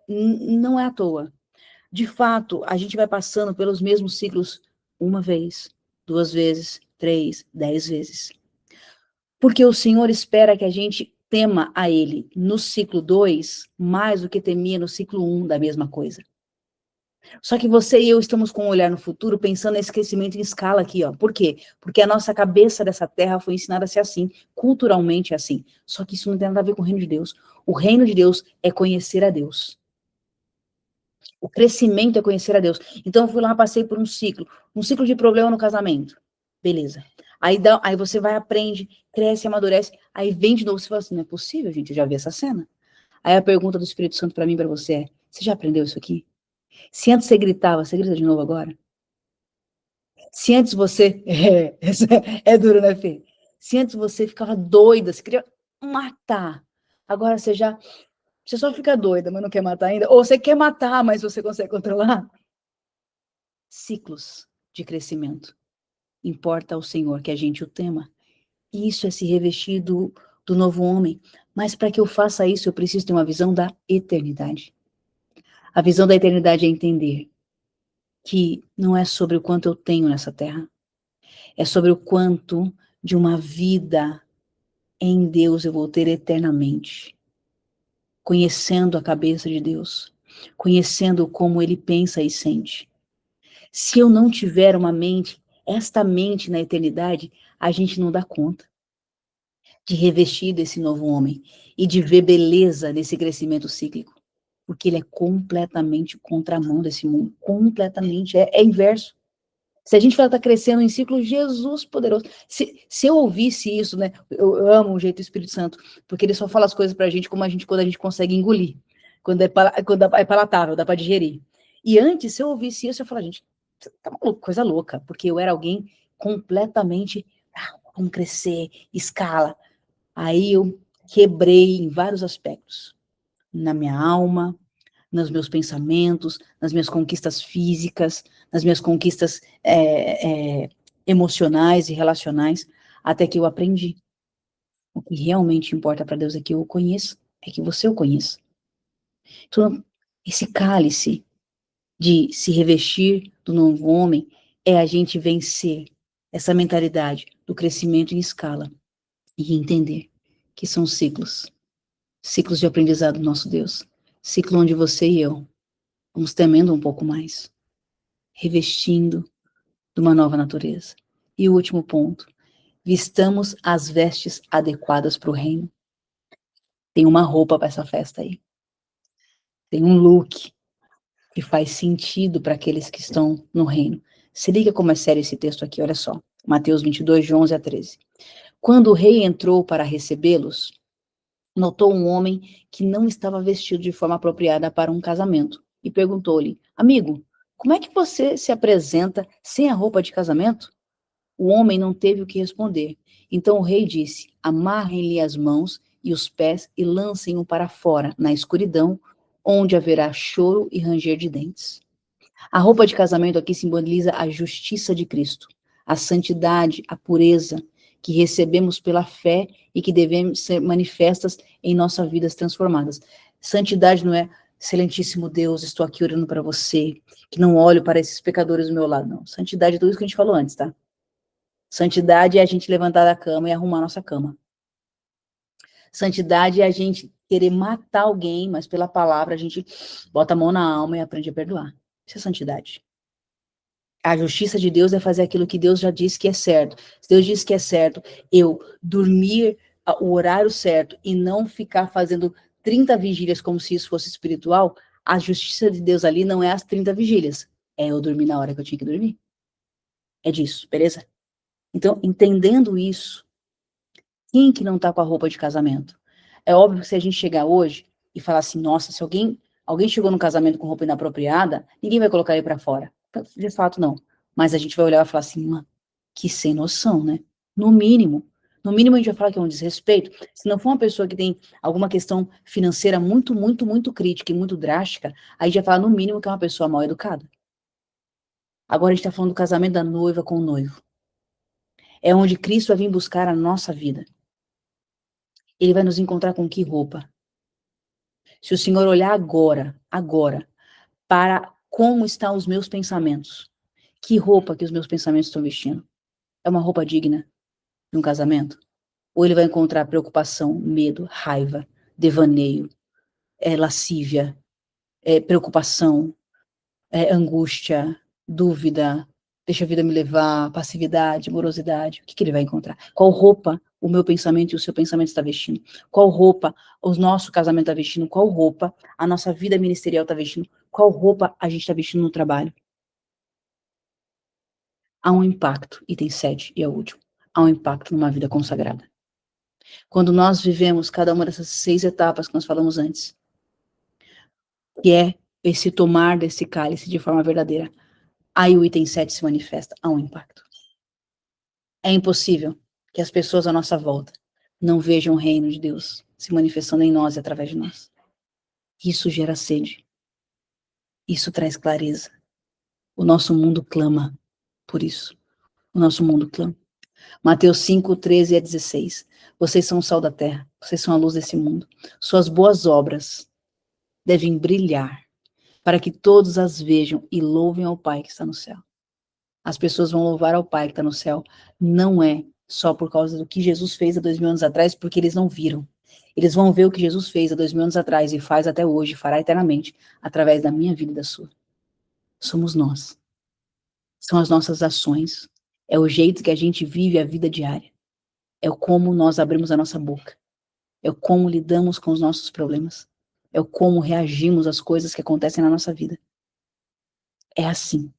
Não é à toa. De fato, a gente vai passando pelos mesmos ciclos uma vez, 2 vezes, 3, 10 vezes. Porque o Senhor espera que a gente tema a Ele no ciclo 2 mais do que temia no ciclo 1 da mesma coisa. Só que você e eu estamos com um olhar no futuro pensando nesse crescimento em escala aqui, ó. Por quê? Porque a nossa cabeça dessa terra foi ensinada a ser assim, culturalmente assim. Só que isso não tem nada a ver com o reino de Deus. O reino de Deus é conhecer a Deus. O crescimento é conhecer a Deus. Então eu fui lá, passei por um ciclo de problema no casamento. Beleza. Aí você vai, aprende, cresce, amadurece, aí vem de novo, você fala assim, não é possível, gente, eu já vi essa cena. Aí a pergunta do Espírito Santo para mim, para você é, você já aprendeu isso aqui? Se antes você gritava, você grita de novo agora? Se antes você. É duro, né, Fê? Se antes você ficava doida, você queria matar. Agora você já. Você só fica doida, mas não quer matar ainda. Ou você quer matar, mas você consegue controlar. Ciclos de crescimento. Importa ao Senhor que a gente o tema. Isso é se revestir do novo homem. Mas para que eu faça isso, eu preciso ter uma visão da eternidade. A visão da eternidade é entender que não é sobre o quanto eu tenho nessa terra. É sobre o quanto de uma vida em Deus eu vou ter eternamente. Conhecendo a cabeça de Deus. Conhecendo como Ele pensa e sente. Se eu não tiver uma mente, esta mente na eternidade, a gente não dá conta de revestir desse novo homem e de ver beleza nesse crescimento cíclico. Porque ele é completamente contramão desse mundo. Completamente. É inverso. Se a gente fala que está crescendo em ciclo, Jesus poderoso. Se eu ouvisse isso, né? Eu amo o jeito do Espírito Santo, porque ele só fala as coisas pra gente quando a gente consegue engolir. Quando é palatável, dá para digerir. E antes, se eu ouvisse isso, eu falava, gente, tá maluco, coisa louca, porque eu era alguém completamente, vamos crescer, escala. Aí eu quebrei em vários aspectos. Na minha alma, nos meus pensamentos, nas minhas conquistas físicas, nas minhas conquistas emocionais e relacionais, até que eu aprendi. O que realmente importa para Deus é que eu o conheça, é que você o conheça. Então, esse cálice de se revestir do novo homem é a gente vencer essa mentalidade do crescimento em escala e entender que são ciclos, ciclos de aprendizado do nosso Deus, ciclo onde você e eu vamos temendo um pouco mais, revestindo de uma nova natureza. E o último ponto, vistamos as vestes adequadas para o reino. Tem uma roupa para essa festa aí. Tem um look que faz sentido para aqueles que estão no reino. Se liga como é sério esse texto aqui, olha só. Mateus 22, de 11 a 13. Quando o rei entrou para recebê-los, notou um homem que não estava vestido de forma apropriada para um casamento e perguntou-lhe, amigo, como é que você se apresenta sem a roupa de casamento? O homem não teve o que responder. Então o rei disse, amarrem-lhe as mãos e os pés e lancem-o para fora, na escuridão, onde haverá choro e ranger de dentes. A roupa de casamento aqui simboliza a justiça de Cristo, a santidade, a pureza que recebemos pela fé e que devemos ser manifestas em nossas vidas transformadas. Santidade não é, excelentíssimo Deus, estou aqui orando para você, que não olho para esses pecadores do meu lado, não. Santidade é tudo isso que a gente falou antes, tá? Santidade é a gente levantar da cama e arrumar a nossa cama. Santidade é a gente querer matar alguém, mas pela palavra a gente bota a mão na alma e aprende a perdoar. Isso é santidade. A justiça de Deus é fazer aquilo que Deus já disse que é certo. Se Deus disse que é certo, eu dormir o horário certo e não ficar fazendo 30 vigílias como se isso fosse espiritual, a justiça de Deus ali não é as 30 vigílias. É eu dormir na hora que eu tinha que dormir. É disso, beleza? Então, entendendo isso, quem que não tá com a roupa de casamento? É óbvio que se a gente chegar hoje e falar assim, nossa, se alguém chegou no casamento com roupa inapropriada, ninguém vai colocar ele pra fora. De fato, não. Mas a gente vai olhar e falar assim, mano, que sem noção, né? No mínimo. No mínimo a gente vai falar que é um desrespeito. Se não for uma pessoa que tem alguma questão financeira muito, muito, muito crítica e muito drástica, aí a gente vai falar no mínimo que é uma pessoa mal educada. Agora a gente tá falando do casamento da noiva com o noivo. É onde Cristo vai vir buscar a nossa vida. Ele vai nos encontrar com que roupa? Se o Senhor olhar agora, para como estão os meus pensamentos, que roupa que os meus pensamentos estão vestindo? É uma roupa digna de um casamento? Ou ele vai encontrar preocupação, medo, raiva, devaneio, lascívia, preocupação, angústia, dúvida, deixa a vida me levar, passividade, morosidade? O que ele vai encontrar? Qual roupa o meu pensamento e o seu pensamento está vestindo? Qual roupa o nosso casamento está vestindo? Qual roupa a nossa vida ministerial está vestindo? Qual roupa a gente está vestindo no trabalho? Há um impacto, item 7, e é o último. Há um impacto numa vida consagrada. Quando nós vivemos cada uma dessas 6 etapas que nós falamos antes, que é esse tomar desse cálice de forma verdadeira, aí o item 7 se manifesta, há um impacto. É impossível que as pessoas à nossa volta não vejam o reino de Deus se manifestando em nós e através de nós. Isso gera sede. Isso traz clareza. O nosso mundo clama por isso. O nosso mundo clama. Mateus 5, 13 a 16. Vocês são o sal da terra. Vocês são a luz desse mundo. Suas boas obras devem brilhar para que todos as vejam e louvem ao Pai que está no céu. As pessoas vão louvar ao Pai que está no céu. Não é só por causa do que Jesus fez há 2000 anos atrás, porque eles não viram. Eles vão ver o que Jesus fez há 2000 anos atrás e faz até hoje, fará eternamente, através da minha vida e da sua. Somos nós. São as nossas ações. É o jeito que a gente vive a vida diária. É o como nós abrimos a nossa boca. É o como lidamos com os nossos problemas. É o como reagimos às coisas que acontecem na nossa vida. É assim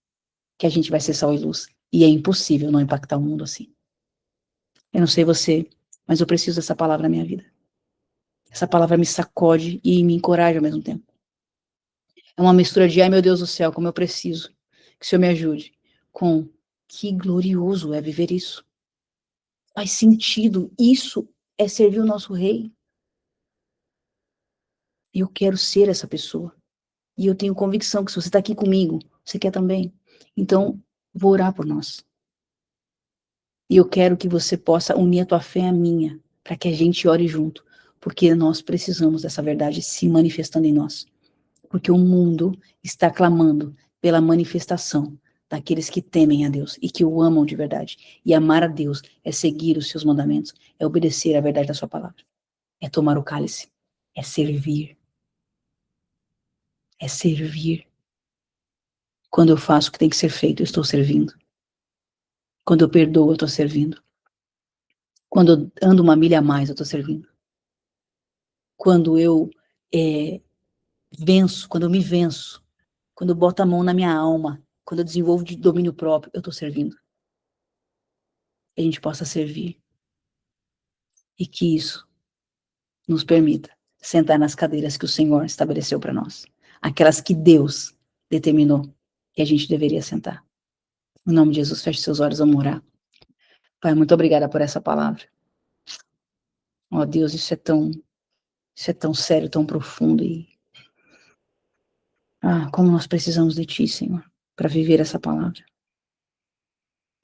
que a gente vai ser sal e luz. E é impossível não impactar o mundo assim. Eu não sei você, mas eu preciso dessa palavra na minha vida. Essa palavra me sacode e me encoraja ao mesmo tempo. É uma mistura de, ai meu Deus do céu, como eu preciso que o Senhor me ajude, com que glorioso é viver isso. Faz sentido, isso é servir o nosso rei. Eu quero ser essa pessoa. E eu tenho convicção que se você está aqui comigo, você quer também. Então, vou orar por nós. E eu quero que você possa unir a tua fé à minha, para que a gente ore junto, porque nós precisamos dessa verdade se manifestando em nós. Porque o mundo está clamando pela manifestação daqueles que temem a Deus e que o amam de verdade. E amar a Deus é seguir os seus mandamentos, é obedecer à verdade da sua palavra, é tomar o cálice, é servir. É servir. Quando eu faço o que tem que ser feito, eu estou servindo. Quando eu perdoo, eu estou servindo. Quando eu ando uma milha a mais, eu estou servindo. Quando eu venço, quando eu me venço, quando eu boto a mão na minha alma, quando eu desenvolvo de domínio próprio, eu estou servindo. Que a gente possa servir. E que isso nos permita sentar nas cadeiras que o Senhor estabeleceu para nós. Aquelas que Deus determinou que a gente deveria sentar. Em nome de Jesus, feche seus olhos, vamos orar. Pai, muito obrigada por essa palavra. Ó Deus, isso é tão sério, tão profundo e como nós precisamos de Ti, Senhor, para viver essa palavra.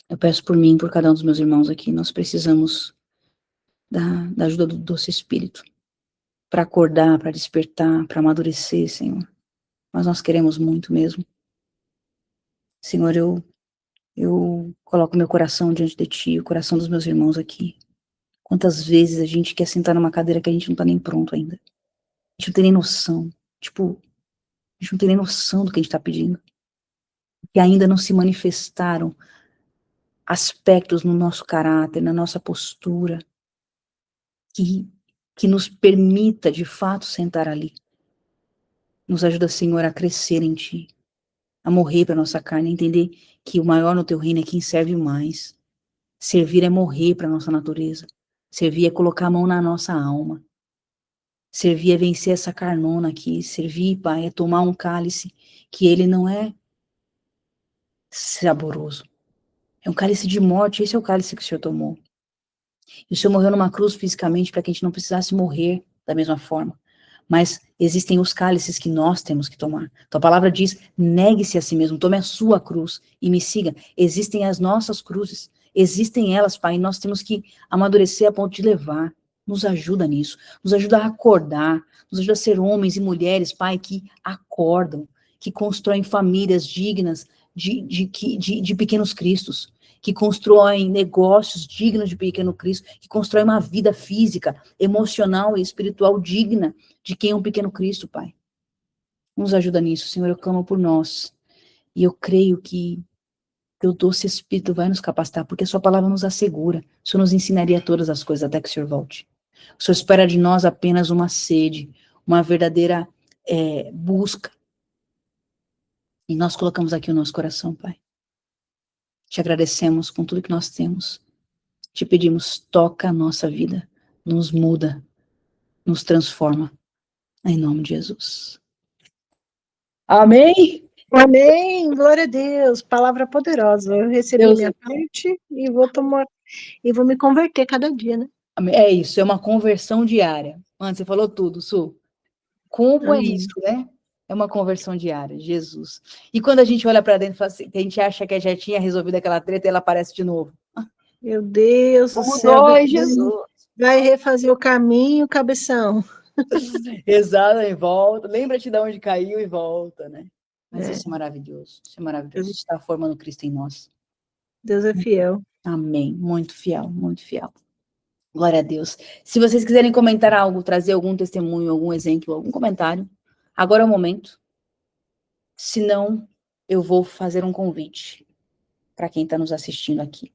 Eu peço por mim, por cada um dos meus irmãos aqui, nós precisamos da ajuda do doce Espírito para acordar, para despertar, para amadurecer, Senhor. Mas nós queremos muito mesmo. Senhor, eu coloco meu coração diante de Ti, o coração dos meus irmãos aqui. Quantas vezes a gente quer sentar numa cadeira que a gente não está nem pronto ainda. A gente não tem nem noção. Tipo, a gente não tem nem noção do que a gente está pedindo. Que ainda não se manifestaram aspectos no nosso caráter, na nossa postura, que nos permita, de fato, sentar ali. Nos ajuda, Senhor, a crescer em Ti, a morrer para nossa carne, a entender que o maior no Teu reino é quem serve mais. Servir é morrer para nossa natureza. Servir é colocar a mão na nossa alma. Servir é vencer essa carnona aqui. Servir, Pai, é tomar um cálice que ele não é saboroso. É um cálice de morte, esse é o cálice que o Senhor tomou. E o Senhor morreu numa cruz fisicamente para que a gente não precisasse morrer da mesma forma. Mas existem os cálices que nós temos que tomar. Então a palavra diz, negue-se a si mesmo, tome a sua cruz e me siga. Existem as nossas cruzes, existem elas, Pai, e nós temos que amadurecer a ponto de levar. Nos ajuda nisso, nos ajuda a acordar, nos ajuda a ser homens e mulheres, Pai, que acordam, que constroem famílias dignas de pequenos cristos, que constroem negócios dignos de pequeno Cristo, que constroem uma vida física, emocional e espiritual digna de quem é um pequeno Cristo, Pai. Nos ajuda nisso, Senhor, eu clamo por nós. E eu creio que Teu doce Espírito vai nos capacitar, porque a Sua palavra nos assegura. O Senhor nos ensinaria todas as coisas até que o Senhor volte. O Senhor espera de nós apenas uma sede, uma verdadeira busca. E nós colocamos aqui o nosso coração, Pai. Te agradecemos com tudo que nós temos. Te pedimos, toca a nossa vida, nos muda, nos transforma. Em nome de Jesus. Amém? Amém, glória a Deus, palavra poderosa. Eu recebi Deus minha parte e vou tomar, e vou me converter cada dia, né? É isso, é uma conversão diária. Mano, você falou tudo, Su. Como é Amém. isso, né? É uma conversão diária, Jesus. E quando a gente olha para dentro e fala assim, que a gente acha que já tinha resolvido aquela treta, ela aparece de novo. Meu Deus do Como céu, dói, Jesus. vai refazer o caminho, cabeção. Exato, e volta. Lembra-te de onde caiu e volta, né? Mas É, isso é maravilhoso. Isso é maravilhoso. Está formando Cristo em nós. Deus é fiel. Amém. Muito fiel, muito fiel. Glória a Deus. Se vocês quiserem comentar algo, trazer algum testemunho, algum exemplo, algum comentário, agora é o momento. Se não, eu vou fazer um convite para quem está nos assistindo aqui.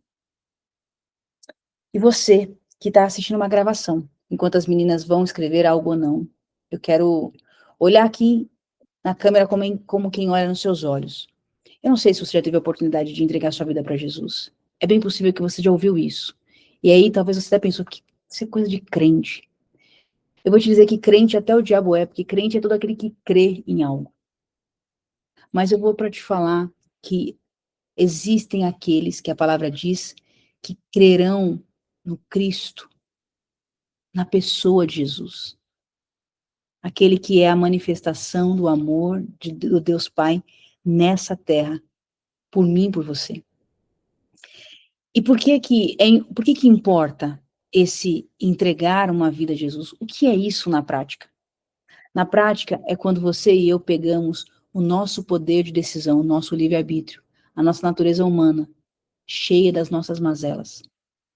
E você que está assistindo uma gravação, enquanto as meninas vão escrever algo ou não, eu quero olhar aqui na câmera como quem olha nos seus olhos. Eu não sei se você já teve a oportunidade de entregar sua vida para Jesus. É bem possível que você já ouviu isso. E aí talvez você até pensou que isso é coisa de crente. Eu vou te dizer que crente até o diabo é, porque crente é todo aquele que crê em algo. Mas eu vou para te falar que existem aqueles que a palavra diz que crerão no Cristo, na pessoa de Jesus. Aquele que é a manifestação do amor do Deus Pai nessa terra, por mim e por você. E por que importa esse entregar uma vida a Jesus? O que é isso na prática? Na prática, é quando você e eu pegamos o nosso poder de decisão, o nosso livre-arbítrio, a nossa natureza humana, cheia das nossas mazelas,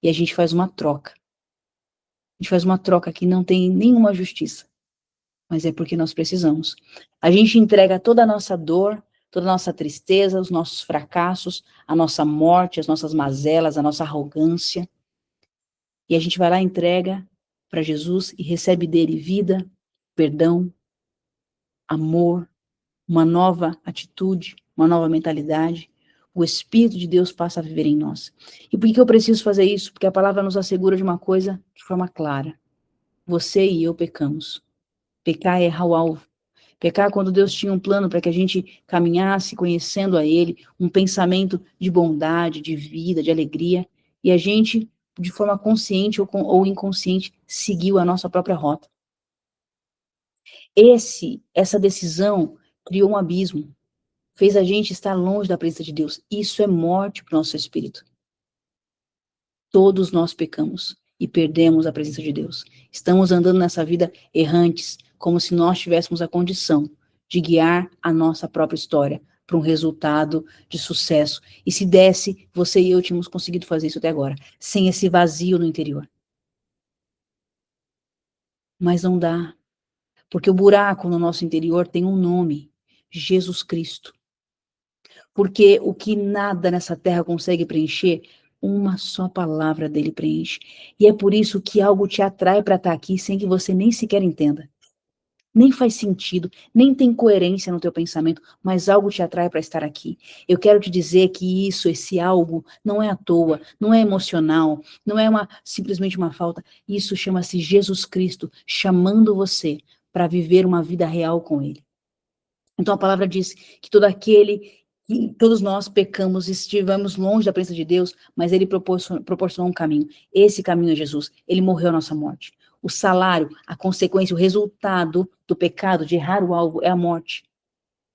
e a gente faz uma troca. A gente faz uma troca que não tem nenhuma justiça, mas é porque nós precisamos. A gente entrega toda a nossa dor, toda a nossa tristeza, os nossos fracassos, a nossa morte, as nossas mazelas, a nossa arrogância, e a gente vai lá e entrega para Jesus e recebe dele vida, perdão, amor, uma nova atitude, uma nova mentalidade. O Espírito de Deus passa a viver em nós. E por que eu preciso fazer isso? Porque a palavra nos assegura de uma coisa de forma clara. Você e eu pecamos. Pecar é errar o alvo. Pecar é quando Deus tinha um plano para que a gente caminhasse conhecendo a Ele, um pensamento de bondade, de vida, de alegria, e a gente, de forma consciente ou inconsciente, seguiu a nossa própria rota. Essa decisão criou um abismo, fez a gente estar longe da presença de Deus. Isso é morte para o nosso espírito. Todos nós pecamos e perdemos a presença de Deus. Estamos andando nessa vida errantes, como se nós tivéssemos a condição de guiar a nossa própria história para um resultado de sucesso. E se desse, você e eu tínhamos conseguido fazer isso até agora, sem esse vazio no interior. Mas não dá, Porque o buraco no nosso interior tem um nome, Jesus Cristo. Porque o que nada nessa terra consegue preencher, uma só palavra dele preenche. E é por isso que algo te atrai para estar aqui sem que você nem sequer entenda. Nem faz sentido, nem tem coerência no teu pensamento, mas algo te atrai para estar aqui. Eu quero te dizer que esse algo, não é à toa, não é emocional, não é simplesmente uma falta. Isso chama-se Jesus Cristo chamando você para viver uma vida real com Ele. Então a palavra diz que todos nós pecamos e estivemos longe da presença de Deus, mas Ele proporcionou um caminho. Esse caminho é Jesus. Ele morreu a nossa morte. O salário, a consequência, o resultado do pecado, de errar o alvo, é a morte.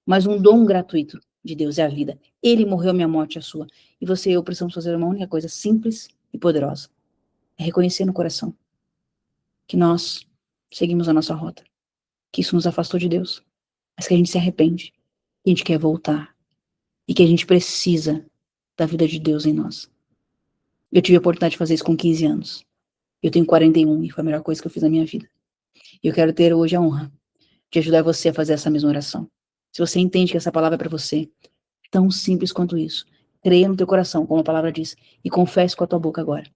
Mas um dom gratuito de Deus é a vida. Ele morreu a minha morte e a sua. E você e eu precisamos fazer uma única coisa simples e poderosa. É reconhecer no coração que nós seguimos a nossa rota. Que isso nos afastou de Deus. Mas que a gente se arrepende. Que a gente quer voltar. E que a gente precisa da vida de Deus em nós. Eu tive a oportunidade de fazer isso com 15 anos. Eu tenho 41 e foi a melhor coisa que eu fiz na minha vida. E eu quero ter hoje a honra de ajudar você a fazer essa mesma oração. Se você entende que essa palavra é para você, tão simples quanto isso, creia no teu coração, como a palavra diz, e confesse com a tua boca agora.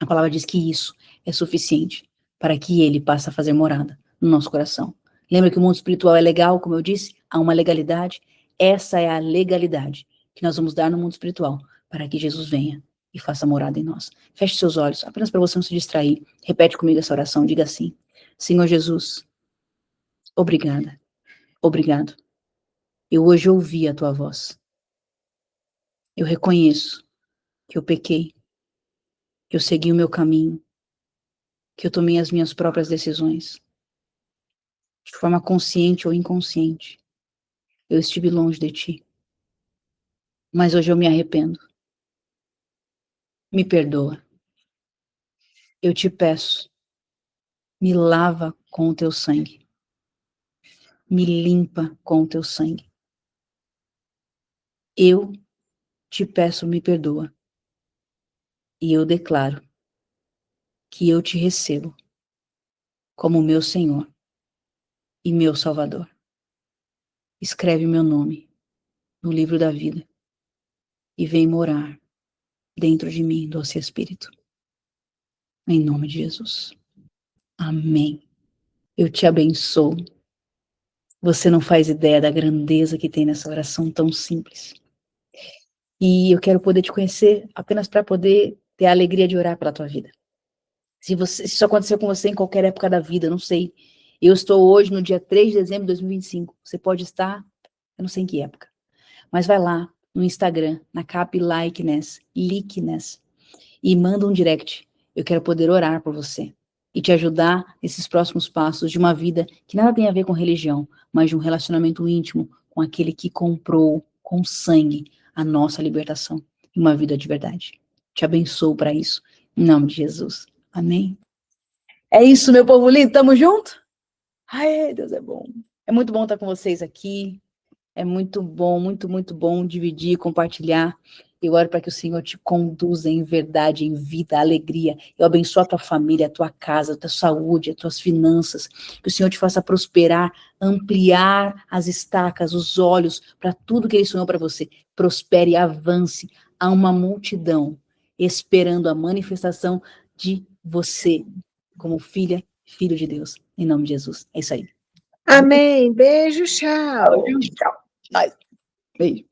A palavra diz que isso é suficiente para que ele passe a fazer morada no nosso coração. Lembra que o mundo espiritual é legal, como eu disse? Há uma legalidade. Essa é a legalidade que nós vamos dar no mundo espiritual para que Jesus venha e faça morada em nós. Feche seus olhos, apenas para você não se distrair. Repete comigo essa oração, diga assim: Senhor Jesus, obrigada, obrigado. Eu hoje ouvi a tua voz. Eu reconheço que eu pequei, que eu segui o meu caminho, que eu tomei as minhas próprias decisões. De forma consciente ou inconsciente, eu estive longe de ti. Mas hoje eu me arrependo. Me perdoa. Eu te peço, me lava com o teu sangue. Me limpa com o teu sangue. Eu te peço, me perdoa. E eu declaro que eu te recebo como meu Senhor e meu Salvador. Escreve meu nome no livro da vida e vem morar dentro de mim, doce Espírito. Em nome de Jesus. Amém. Eu te abençoo. Você não faz ideia da grandeza que tem nessa oração tão simples. E eu quero poder te conhecer apenas para poder ter a alegria de orar pela tua vida. Se isso aconteceu com você em qualquer época da vida, eu não sei. Eu estou hoje no dia 3 de dezembro de 2025. Você pode estar, eu não sei em que época. Mas vai lá no Instagram, na Cap Likeness, e manda um direct. Eu quero poder orar por você e te ajudar nesses próximos passos de uma vida que nada tem a ver com religião, mas de um relacionamento íntimo com aquele que comprou com sangue a nossa libertação e uma vida de verdade. Te abençoo para isso, em nome de Jesus. Amém? É isso, meu povo lindo, tamo junto? Ai, Deus é bom. É muito bom estar com vocês aqui. É muito bom, muito bom dividir, compartilhar. Eu oro para que o Senhor te conduza em verdade, em vida, alegria. Eu abençoo a tua família, a tua casa, a tua saúde, as tuas finanças. Que o Senhor te faça prosperar, ampliar as estacas, os olhos para tudo que Ele sonhou para você. Prospere, avance. Há uma multidão esperando a manifestação de você como filha, filho de Deus. Em nome de Jesus. É isso aí. Amém. Beijo, tchau. Tchau. Beijo.